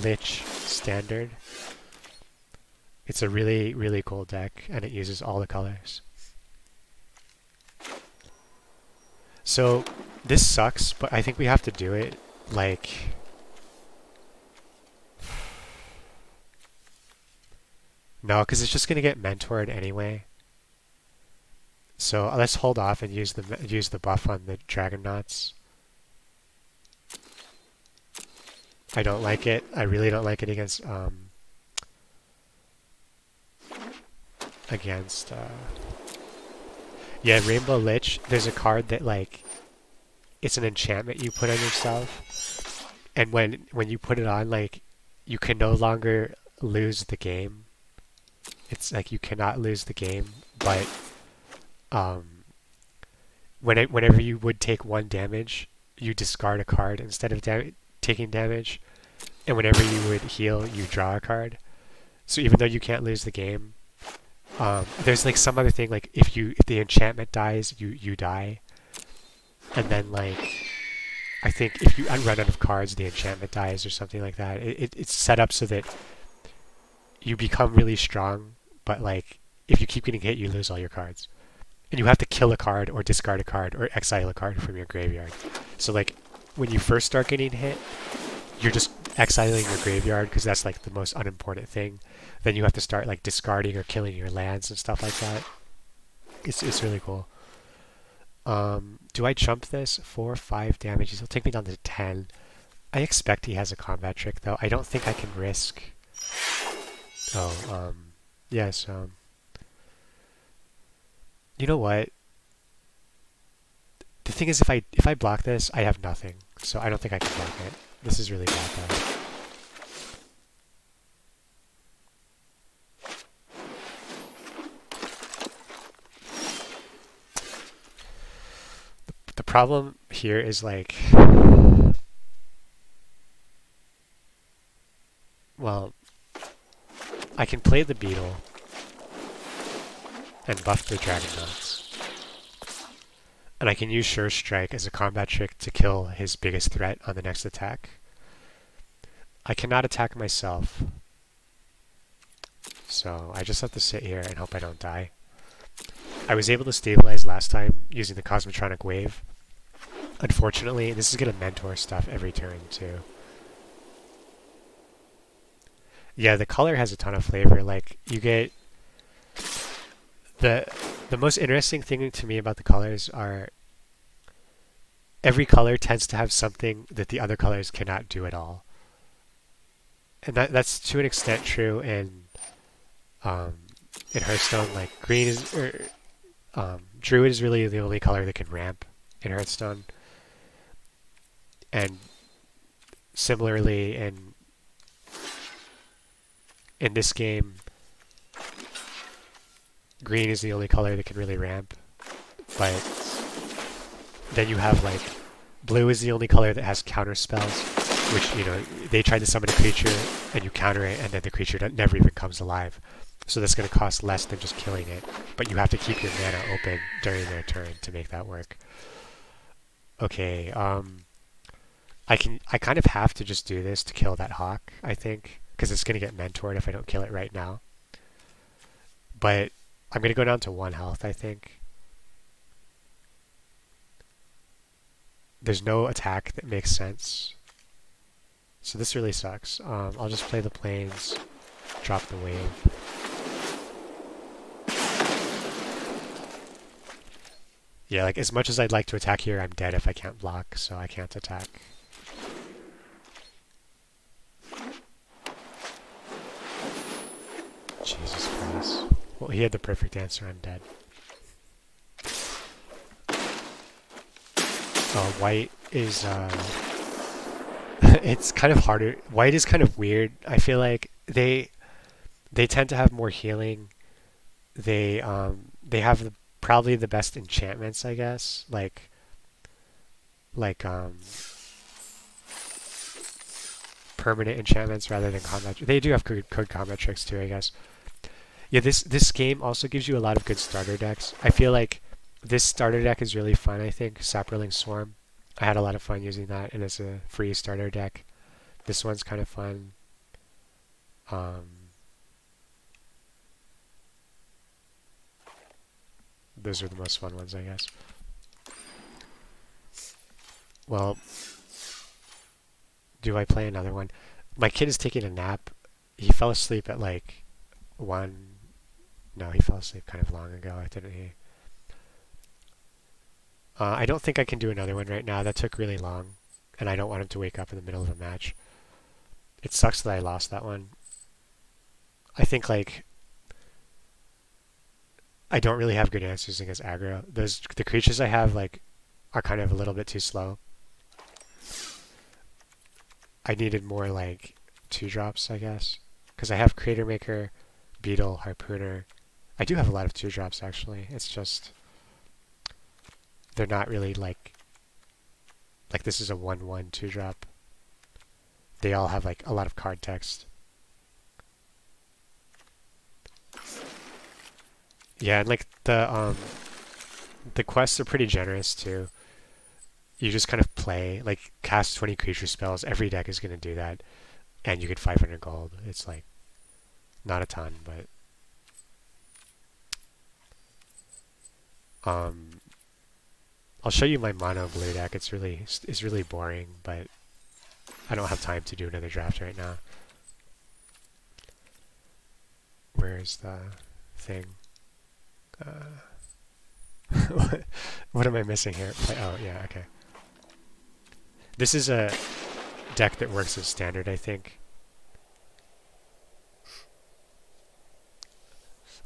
Lich Standard. It's a really, really cool deck, and it uses all the colors. So, this sucks, but I think we have to do it, like... No, because it's just going to get mentored anyway. So let's hold off and use the buff on the Dragonauts. I don't like it. I really don't like it against against yeah, Rainbow Lich. There's a card that like it's an enchantment you put on yourself, and when you put it on, like you can no longer lose the game. It's like you cannot lose the game, but whenever you would take 1 damage, you discard a card instead of taking damage, and whenever you would heal, you draw a card. So even though you can't lose the game, there's like some other thing, like if the enchantment dies, you die, and then like I think if you run out of cards, the enchantment dies or something like that. It's set up so that you become really strong, but like if you keep getting hit, you lose all your cards. And you have to kill a card or discard a card or exile a card from your graveyard. So like when you first start getting hit, you're just exiling your graveyard because that's like the most unimportant thing. Then you have to start like discarding or killing your lands and stuff like that. It's really cool. Do I chump this? 4, 5 damage. He'll take me down to 10. I expect he has a combat trick though. I don't think I can risk. Oh, yes. You know what? The thing is, if I block this, I have nothing. So I don't think I can block it. This is really bad though. The problem here is like, well, I can play the beetle and buff the dragon knots. And I can use Sure Strike as a combat trick to kill his biggest threat on the next attack. I cannot attack myself. So I just have to sit here and hope I don't die. I was able to stabilize last time using the Cosmotronic Wave. Unfortunately, this is going to mentor stuff every turn too. Yeah, the color has a ton of flavor. Like, you get... The most interesting thing to me about the colors are every color tends to have something that the other colors cannot do at all. And that's to an extent true in Hearthstone. Like green is Druid is really the only color that can ramp in Hearthstone. And similarly in this game, green is the only color that can really ramp, but then you have like blue is the only color that has counter spells, which, you know, they try to summon a creature and you counter it and then the creature never even comes alive. So that's going to cost less than just killing it, but you have to keep your mana open during their turn to make that work. Okay, I kind of have to just do this to kill that hawk, I think, because it's going to get mentored if I don't kill it right now. But I'm going to go down to 1 health, I think. There's no attack that makes sense. So this really sucks. I'll just play the plains, drop the wave. Yeah, like as much as I'd like to attack here, I'm dead if I can't block, so I can't attack. Jesus Christ. Well, he had the perfect answer, I'm dead. White is, it's kind of harder. White is kind of weird. I feel like they tend to have more healing. They have probably the best enchantments, I guess. Like permanent enchantments rather than combat. They do have good combat tricks too, I guess. Yeah, this game also gives you a lot of good starter decks. I feel like this starter deck is really fun, I think. Saproling Swarm. I had a lot of fun using that, and it's a free starter deck. This one's kind of fun. Those are the most fun ones, I guess. Well, do I play another one? My kid is taking a nap. He fell asleep at like 1. No, he fell asleep kind of long ago, didn't he? I don't think I can do another one right now. That took really long, and I don't want him to wake up in the middle of a match. It sucks that I lost that one. I think like I don't really have good answers against aggro. The creatures I have like are kind of a little bit too slow. I needed more like 2-drops, I guess, because I have Crater Maker, Beetle, Harpooner. I do have a lot of 2-drops actually. It's just they're not really like this is a 1/1 2-drop. They all have like a lot of card text. Yeah, and like the quests are pretty generous too. You just kind of play, like, cast 20 creature spells. Every deck is going to do that, and you get 500 gold. It's like not a ton, but I'll show you my mono blue deck. It's really boring, but I don't have time to do another draft right now. Where's the thing? What am I missing here? Oh, yeah, okay. This is a deck that works as standard, I think.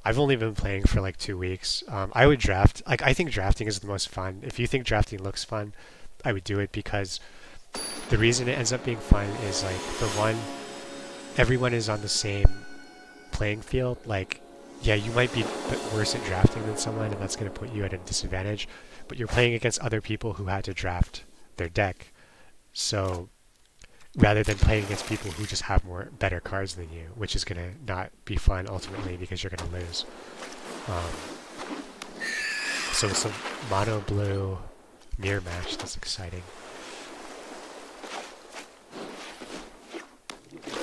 I've only been playing for like 2 weeks. I would draft. Like, I think drafting is the most fun. If you think drafting looks fun, I would do it because the reason it ends up being fun is, like, for one, everyone is on the same playing field. Like, yeah, you might be worse at drafting than someone, and that's going to put you at a disadvantage, but you're playing against other people who had to draft their deck. So rather than playing against people who just have better cards than you, which is going to not be fun ultimately because you're going to lose. So some mono blue mirror match, that's exciting.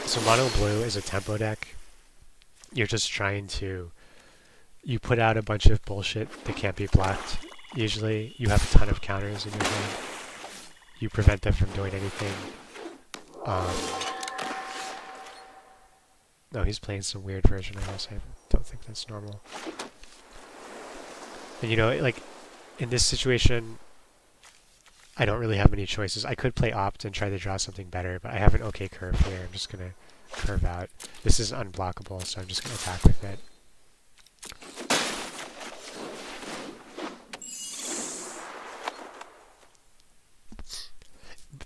So mono blue is a tempo deck. You're just trying to, you put out a bunch of bullshit that can't be blocked. Usually you have a ton of counters in your hand. You prevent them from doing anything. No, he's playing some weird version of this. I don't think that's normal. And you know, like, in this situation, I don't really have many choices. I could play opt and try to draw something better, but I have an okay curve here. I'm just going to curve out. This is unblockable, so I'm just going to attack with it.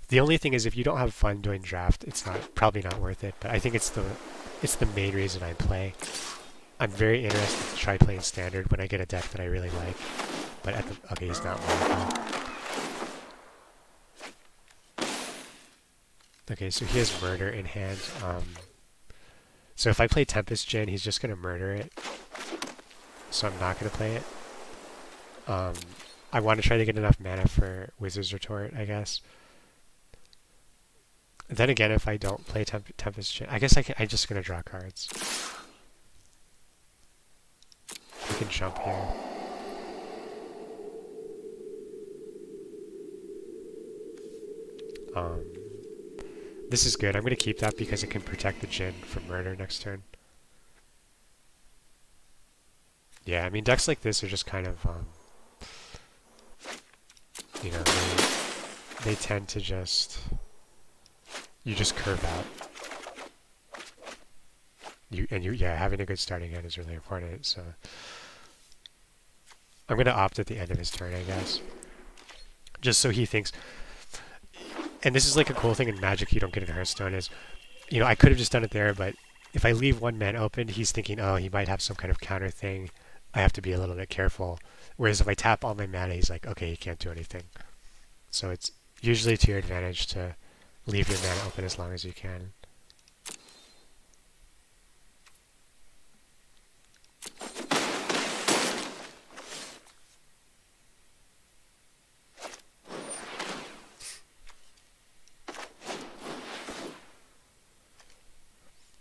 The only thing is, if you don't have fun doing draft, it's probably not worth it. But I think it's the main reason I play. I'm very interested to try playing standard when I get a deck that I really like. But okay, he's not one. Okay, so he has murder in hand. So if I play Tempest Djinn, he's just gonna murder it. So I'm not gonna play it. I want to try to get enough mana for Wizard's Retort, I guess. Then again, if I don't play Tempest Djinn, I guess I'm just gonna draw cards. We can jump here. This is good. I'm gonna keep that because it can protect the Djinn from murder next turn. Yeah, I mean, decks like this are just kind of, you know, they tend to just, you just curve out. Yeah, having a good starting hand is really important, so I'm gonna opt at the end of his turn, I guess. Just so he thinks, and this is like a cool thing in Magic you don't get in Hearthstone is, you know, I could have just done it there, but if I leave one man open, he's thinking, oh, he might have some kind of counter thing. I have to be a little bit careful. Whereas if I tap all my mana, he's like, okay, he can't do anything. So it's usually to your advantage to leave your mana open as long as you can.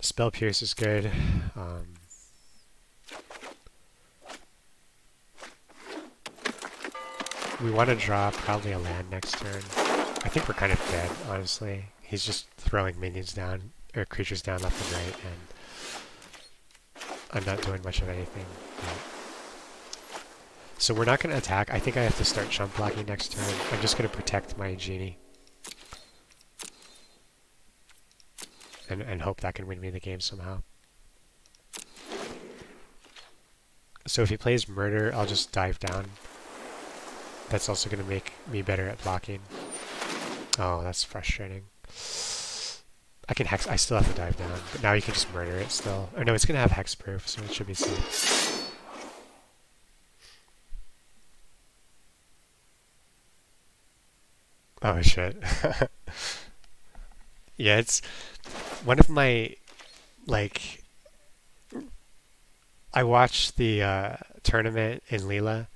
Spell Pierce is good. We want to draw probably a land next turn. I think we're kind of dead, honestly. He's just throwing minions down, or creatures down left and right, and I'm not doing much of anything. So we're not going to attack. I think I have to start chump blocking next turn. I'm just going to protect my genie. And hope that can win me the game somehow. So if he plays murder, I'll just dive down. That's also going to make me better at blocking. Oh, that's frustrating. I can hex. I still have to dive down, but now you can just murder it still. Or no, it's going to have hexproof, so it should be safe. Oh shit. Yeah, it's one of my, like, I watched the tournament in Leela.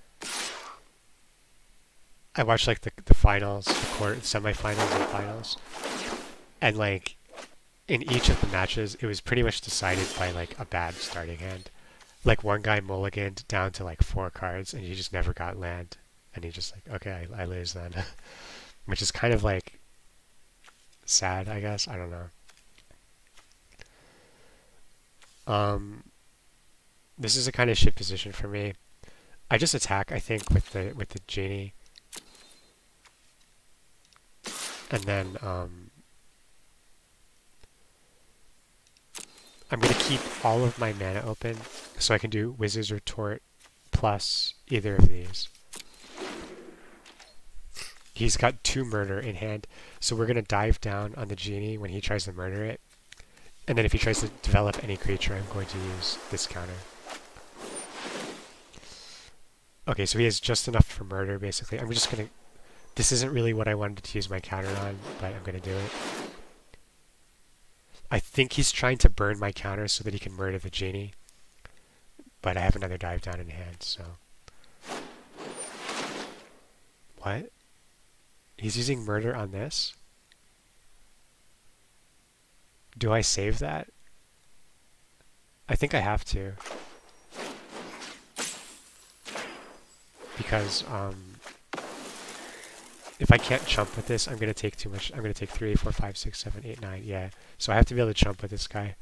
I watched like the finals, the semifinals and finals. And like in each of the matches, it was pretty much decided by like a bad starting hand. Like one guy mulliganed down to like 4 cards and he just never got land. And he just like, okay, I lose then. Which is kind of like sad, I guess. I don't know. This is a kind of shit position for me. I just attack, I think, with the genie. And then I'm going to keep all of my mana open so I can do Wizard's Retort plus either of these. He's got 2 murder in hand, so we're going to dive down on the genie when he tries to murder it. And then if he tries to develop any creature, I'm going to use this counter. Okay, so he has just enough for murder, basically. I'm just going to... This isn't really what I wanted to use my counter on, but I'm going to do it. I think he's trying to burn my counter so that he can murder the genie. But I have another dive down in hand, so... What? He's using murder on this? Do I save that? I think I have to. Because, if I can't chump with this, I'm going to take too much. I'm going to take 3, 4, 5, 6, 7, 8, 9. Yeah. So I have to be able to chump with this guy.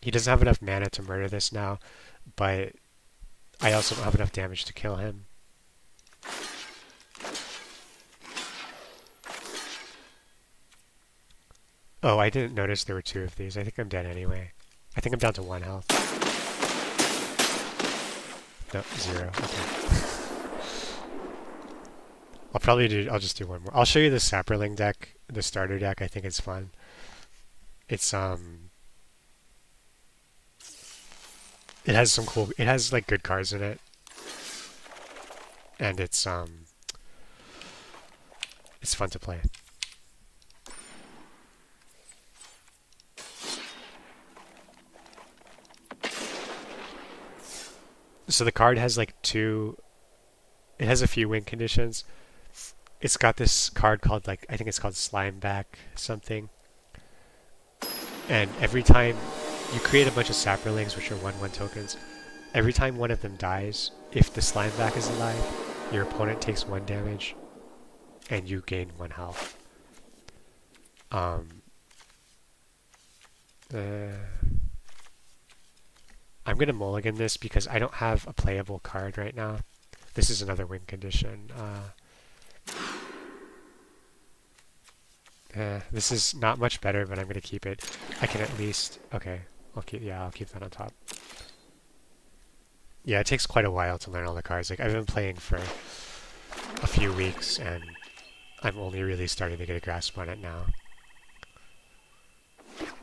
He doesn't have enough mana to murder this now, but I also don't have enough damage to kill him. Oh, I didn't notice there were 2 of these. I think I'm dead anyway. I think I'm down to 1 health. No, 0. Okay. I'll just do one more. I'll show you the Saproling deck, the starter deck. I think it's fun. It's it has some cool, it has like good cards in it. And it's fun to play. So the card has like 2, it has a few win conditions. It's got this card called, like, I think it's called Slimeback something. And every time you create a bunch of Saprolings, which are 1/1 tokens, every time one of them dies, if the Slimeback is alive, your opponent takes 1 damage and you gain 1 health. I'm going to mulligan this because I don't have a playable card right now. This is another win condition. This is not much better, but I'm going to keep it. I can at least... Okay, I'll keep that on top. Yeah, it takes quite a while to learn all the cards. Like, I've been playing for a few weeks, and I'm only really starting to get a grasp on it now.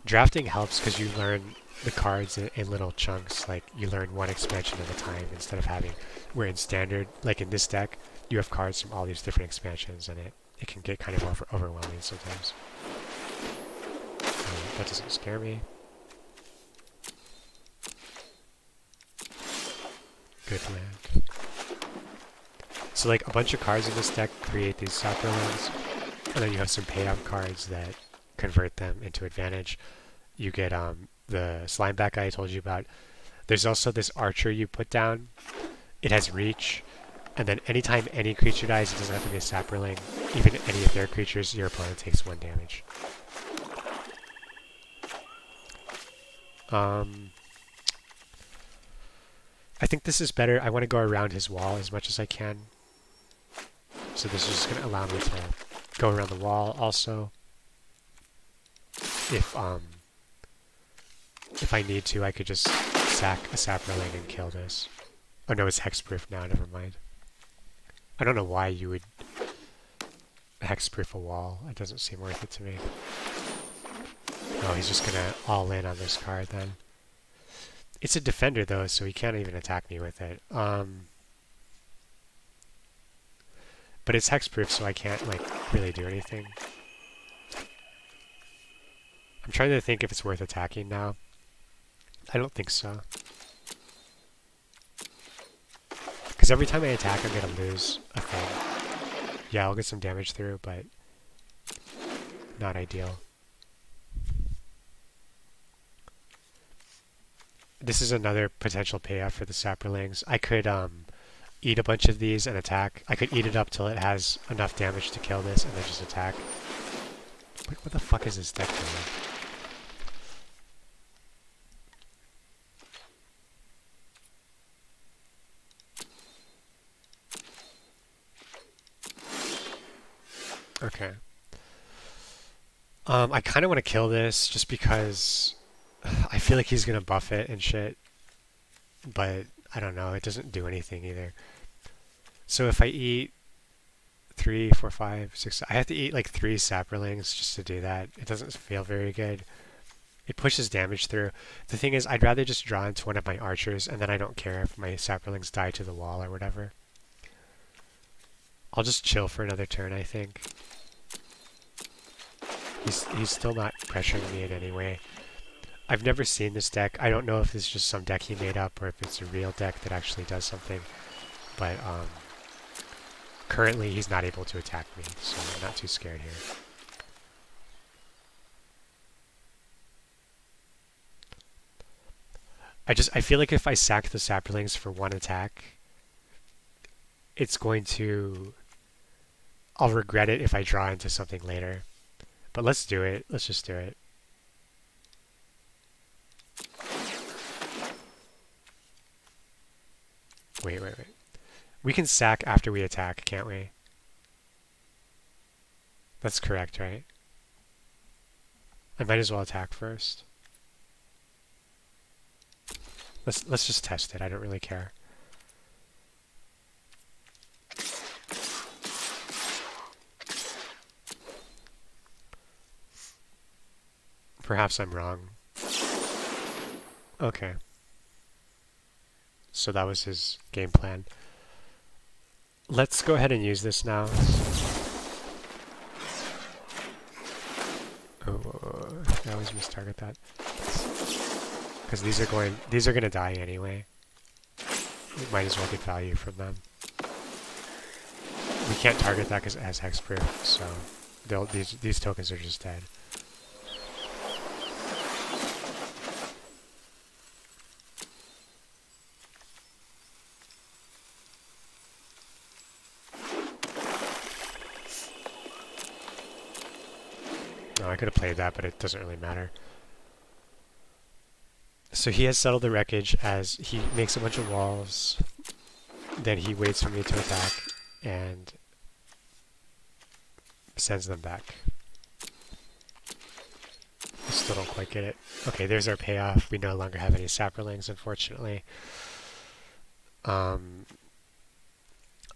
Drafting helps because you learn the cards in little chunks. Like, you learn 1 expansion at a time instead of having... Where in Standard, like in this deck, you have cards from all these different expansions, and it can get kind of overwhelming sometimes. That doesn't scare me. Good land. So like a bunch of cards in this deck create these Saprolings, and then you have some payout cards that convert them into advantage. You get the Slimeback guy I told you about. There's also this Archer you put down. It has reach, and then anytime any creature dies, it doesn't have to be a Saproling. Even any of their creatures, your opponent takes 1 damage. I think this is better. I want to go around his wall as much as I can. So this is just going to allow me to go around the wall also. If I need to, I could just sack a sapperling and kill this. Oh no, it's hexproof now, never mind. I don't know why you would hexproof a wall. It doesn't seem worth it to me. Oh, he's just gonna all in on this card then. It's a defender though, so he can't even attack me with it. But it's hexproof, so I can't like really do anything. I'm trying to think if it's worth attacking now. I don't think so. Because every time I attack, I'm going to lose a thing. Yeah, I'll get some damage through, but not ideal. This is another potential payoff for the sapperlings. I could eat a bunch of these and attack. I could eat it up till it has enough damage to kill this and then just attack. What the fuck is this deck doing? Okay. I kind of want to kill this just because I feel like he's going to buff it and shit. But I don't know. It doesn't do anything either. So if I eat 3, 4, 5, 6... I have to eat like 3 sapperlings just to do that. It doesn't feel very good. It pushes damage through. The thing is, I'd rather just draw into one of my archers and then I don't care if my sapperlings die to the wall or whatever. I'll just chill for another turn, I think. He's still not pressuring me in any way. I've never seen this deck. I don't know if it's just some deck he made up or if it's a real deck that actually does something. But currently he's not able to attack me, so I'm not too scared here. I feel like if I sack the sapperlings for one attack, it's going to... I'll regret it if I draw into something later. But let's do it. Let's just do it. Wait. We can sack after we attack, can't we? That's correct, right? I might as well attack first. Let's just test it. I don't really care. Perhaps I'm wrong. Okay. So that was his game plan. Let's go ahead and use this now. Oh, I always mistarget that. Because these are going to die anyway. We might as well get value from them. We can't target that because it has hexproof, so these tokens are just dead. No, I could have played that, but it doesn't really matter. So he has settled the wreckage as he makes a bunch of walls, then he waits for me to attack, and sends them back. I still don't quite get it. Okay, there's our payoff. We no longer have any sapperlings, unfortunately.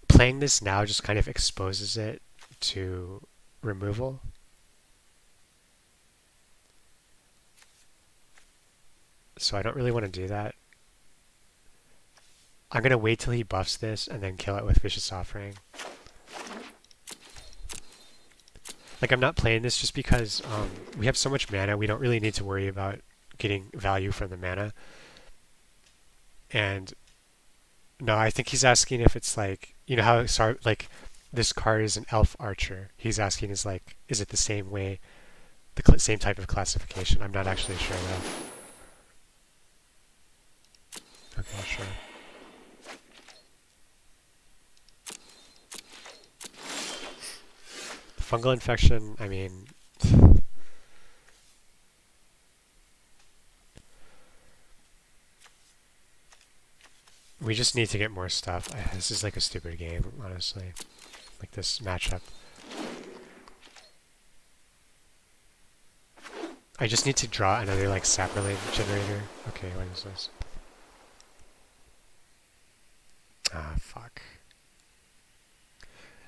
Playing this now just kind of exposes it to removal. So I don't really want to do that. I'm going to wait till he buffs this and then kill it with Vicious Offering. Like, I'm not playing this just because we have so much mana, we don't really need to worry about getting value from the mana. And no, I think he's asking if it's like, you know how like this card is an elf archer. He's asking is it the same way, the same type of classification? I'm not actually sure though. Okay, sure. Fungal infection, I mean... we just need to get more stuff. This is like a stupid game, honestly. Like this matchup. I just need to draw another like sapperling generator. Okay, what is this?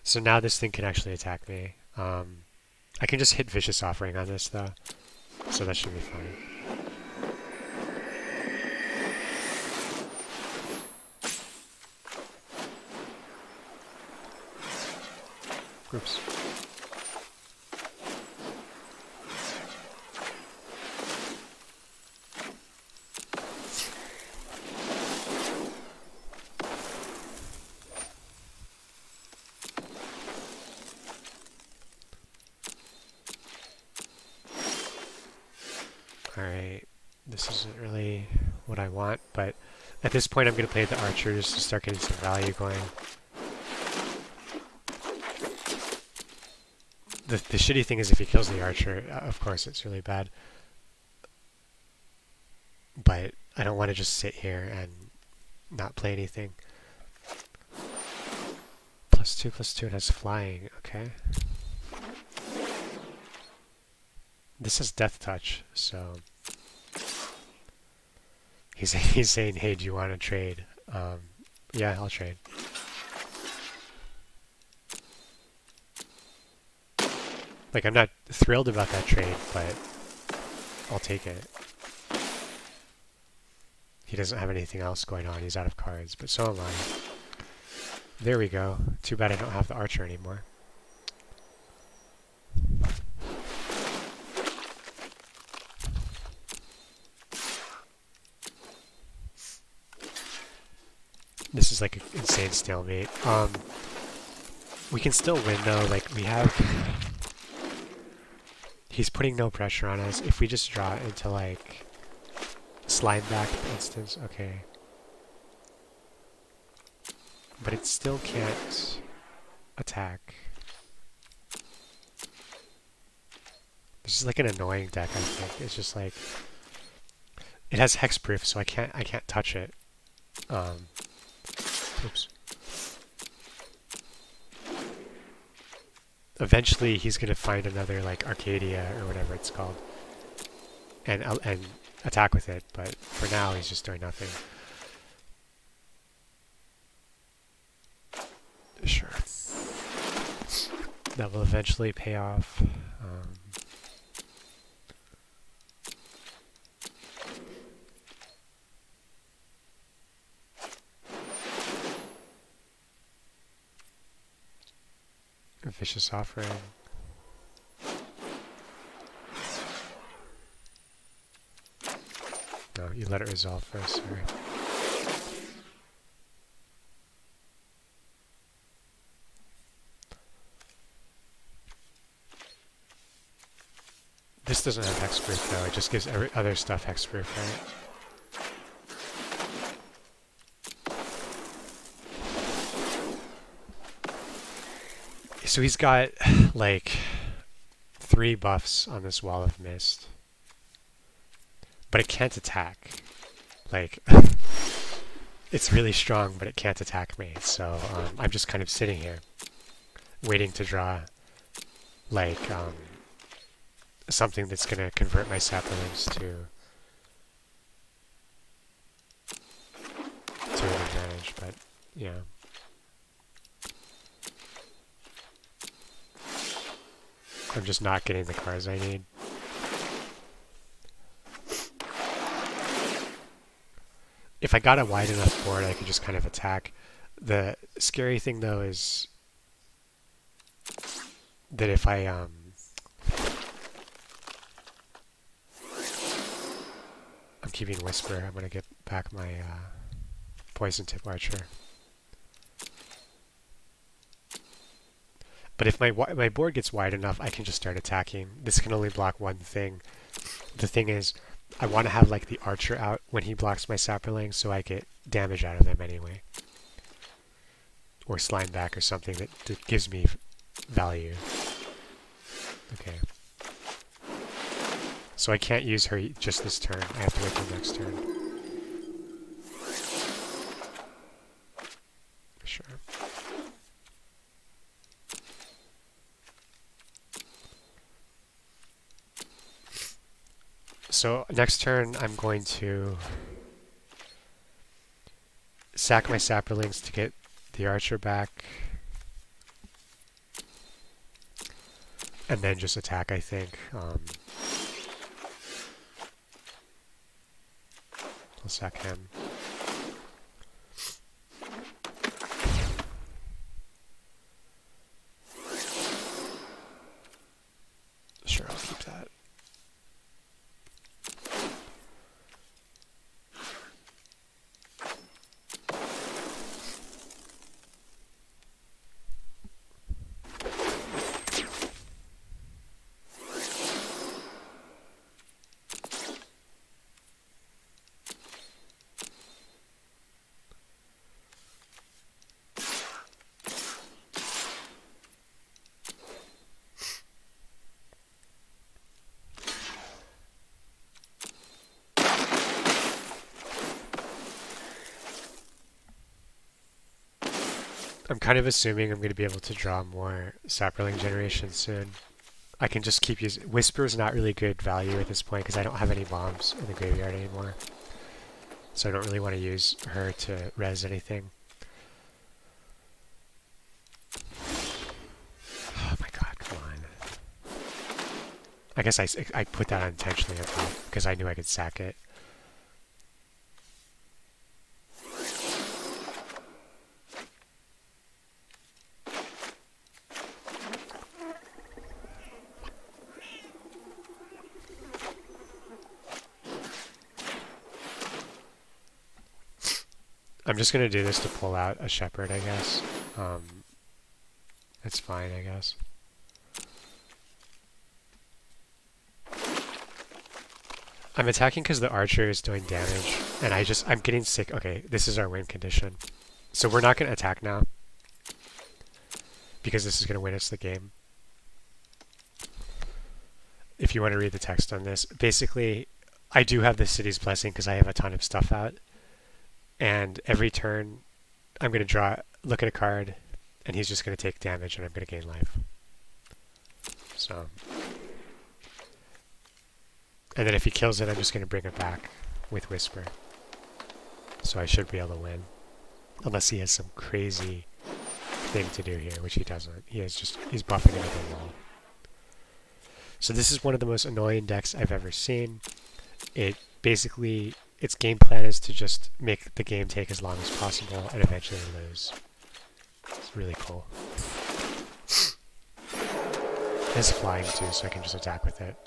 So now this thing can actually attack me. I can just hit Vicious Offering on this though, so that should be fine. Oops. Alright, this isn't really what I want, but at this point I'm going to play the Archer just to start getting some value going. The shitty thing is if he kills the Archer, of course it's really bad. But I don't want to just sit here and not play anything. +2/+2, it has flying, okay. This is Death Touch, so he's saying, hey, do you want to trade? Yeah, I'll trade. Like, I'm not thrilled about that trade, but I'll take it. He doesn't have anything else going on. He's out of cards, but so am I. There we go. Too bad I don't have the Archer anymore. This is like an insane stalemate. We can still win though. Like, we have... He's putting no pressure on us. If we just draw into like slide back, for instance, okay. But it still can't attack. This is like an annoying deck, I think. It's just like it has hexproof, so I can't touch it. Oops. Eventually he's gonna find another like Arcadia or whatever it's called, and attack with it. But for now, he's just doing nothing. Sure, that will eventually pay off. Vicious Offering. No, you let it resolve first, sorry. This doesn't have hexproof though, it just gives every other stuff hexproof, right? So he's got like 3 buffs on this Wall of Mist, but it can't attack. Like, it's really strong, but it can't attack me. So I'm just kind of sitting here, waiting to draw like something that's gonna convert my saplings to an advantage. But yeah. I'm just not getting the cards I need. If I got a wide enough board, I could just kind of attack. The scary thing, though, is that if I'm keeping Whisper, I'm going to get back my Poison Tip Archer. But if my board gets wide enough, I can just start attacking. This can only block one thing. The thing is, I want to have like the Archer out when he blocks my Saproling, so I get damage out of them anyway. Or Slime Back or something that gives me value. Okay. So I can't use her just this turn. I have to wait till next turn. Sure. So next turn, I'm going to sack my Saprolings to get the Archer back. and then just attack, I think. I'll sack him. Sure, I'll keep that. I'm kind of assuming I'm going to be able to draw more Saproling generation soon. I can just keep using... Whisper is not really good value at this point because I don't have any bombs in the graveyard anymore. So I don't really want to use her to res anything. Oh my god, come on. I guess I put that unintentionally at top because I knew I could sack it. I'm just going to do this to pull out a shepherd, I guess. It's fine, I guess. I'm attacking because the archer is doing damage, and I'm getting sick. Okay, this is our win condition. So we're not going to attack now, because this is going to win us the game. If you want to read the text on this, basically, I do have the city's blessing because I have a ton of stuff out. And every turn, I'm going to look at a card, and he's just going to take damage, and I'm going to gain life. So, and then if he kills it, I'm just going to bring it back with Whisper. So I should be able to win. Unless he has some crazy thing to do here, which he doesn't. He's buffing another wall. So this is one of the most annoying decks I've ever seen. Its game plan is to just make the game take as long as possible and eventually lose. It's really cool. It's flying too, so I can just attack with it.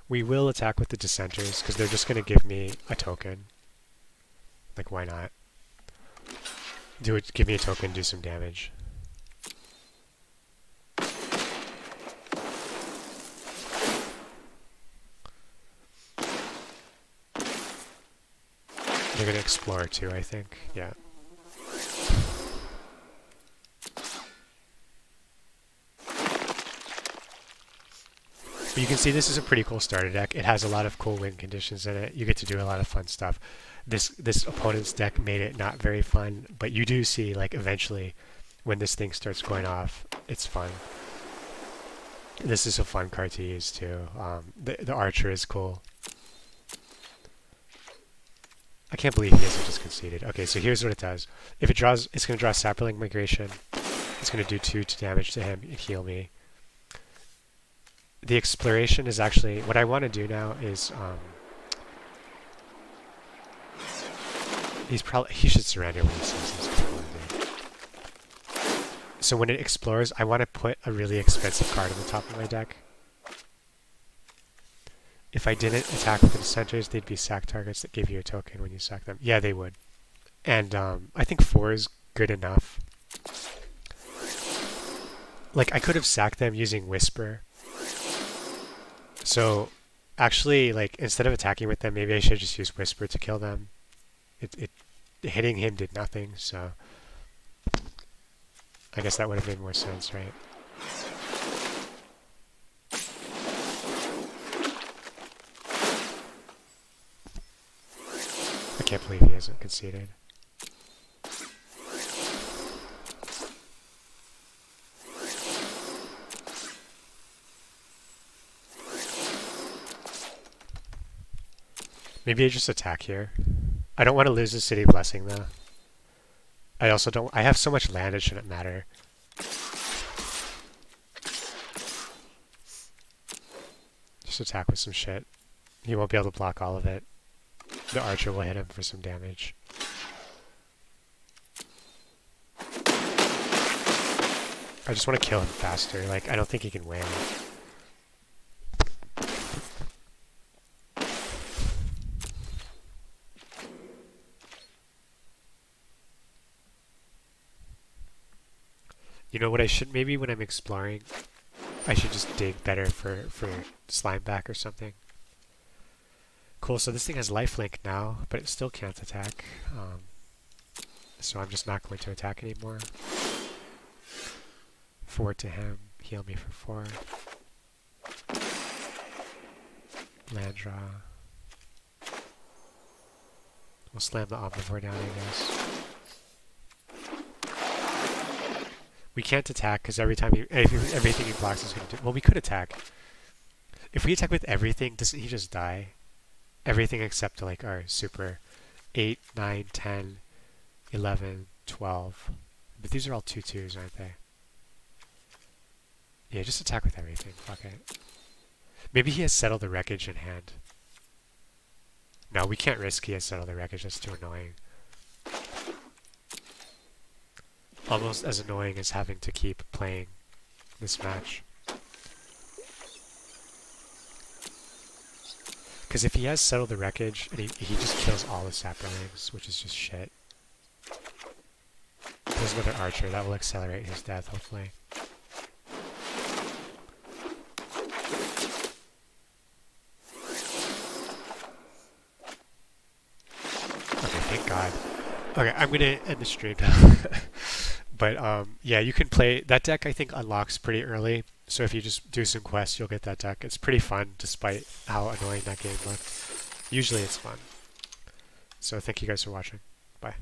We will attack with the dissenters because they're just going to give me a token. Like, why not? Give me a token, do some damage. They're going to explore too, I think. Yeah. But you can see this is a pretty cool starter deck. It has a lot of cool win conditions in it. You get to do a lot of fun stuff. This opponent's deck made it not very fun, but you do see, like, eventually when this thing starts going off, it's fun. This is a fun card to use too. The archer is cool. I can't believe he hasn't just conceded. Okay, so here's what it does. If it draws, it's going to draw Saproling Migration. It's going to do 2 damage to him and heal me. The exploration is actually... What I want to do now is... he should surrender when he sees this. So when it explores, I want to put a really expensive card on the top of my deck. If I didn't attack with the dissenters, they'd be sack targets that give you a token when you sack them. Yeah, they would. And I think 4 is good enough. Like, I could have sacked them using Whisper. So, actually, like, instead of attacking with them, maybe I should just use Whisper to kill them. Hitting him did nothing, so... I guess that would have made more sense, right? I can't believe he hasn't conceded. Maybe I just attack here. I don't want to lose the City Blessing though. I also don't. I have so much land it shouldn't matter. Just attack with some shit. He won't be able to block all of it. The archer will hit him for some damage. I just want to kill him faster. Like, I don't think he can win. You know what I should, maybe when I'm exploring, I should just dig better for slime back or something. Cool, so this thing has lifelink now, but it still can't attack. So I'm just not going to attack anymore. 4 to him, heal me for 4. Land draw. We'll slam the Omnivore down, I guess. We can't attack because every time everything he blocks is going to do... Well, we could attack. If we attack with everything, doesn't he just die? Everything except like our super 8, 9, 10, 11, 12. But these are all 2/2s, aren't they? Yeah, just attack with everything. Fuck it. Maybe he has Settle the Wreckage in hand. No, we can't risk he has Settle the Wreckage. That's too annoying. Almost as annoying as having to keep playing this match. Because if he has Settle the Wreckage, and he just kills all the Saprolings, which is just shit. There's another Archer. That will accelerate his death, hopefully. Okay, thank God. Okay, I'm gonna end the stream now. But yeah, you can play that deck. I think unlocks pretty early, so if you just do some quests, you'll get that deck. It's pretty fun, despite how annoying that game looked. Usually, it's fun. So thank you guys for watching. Bye.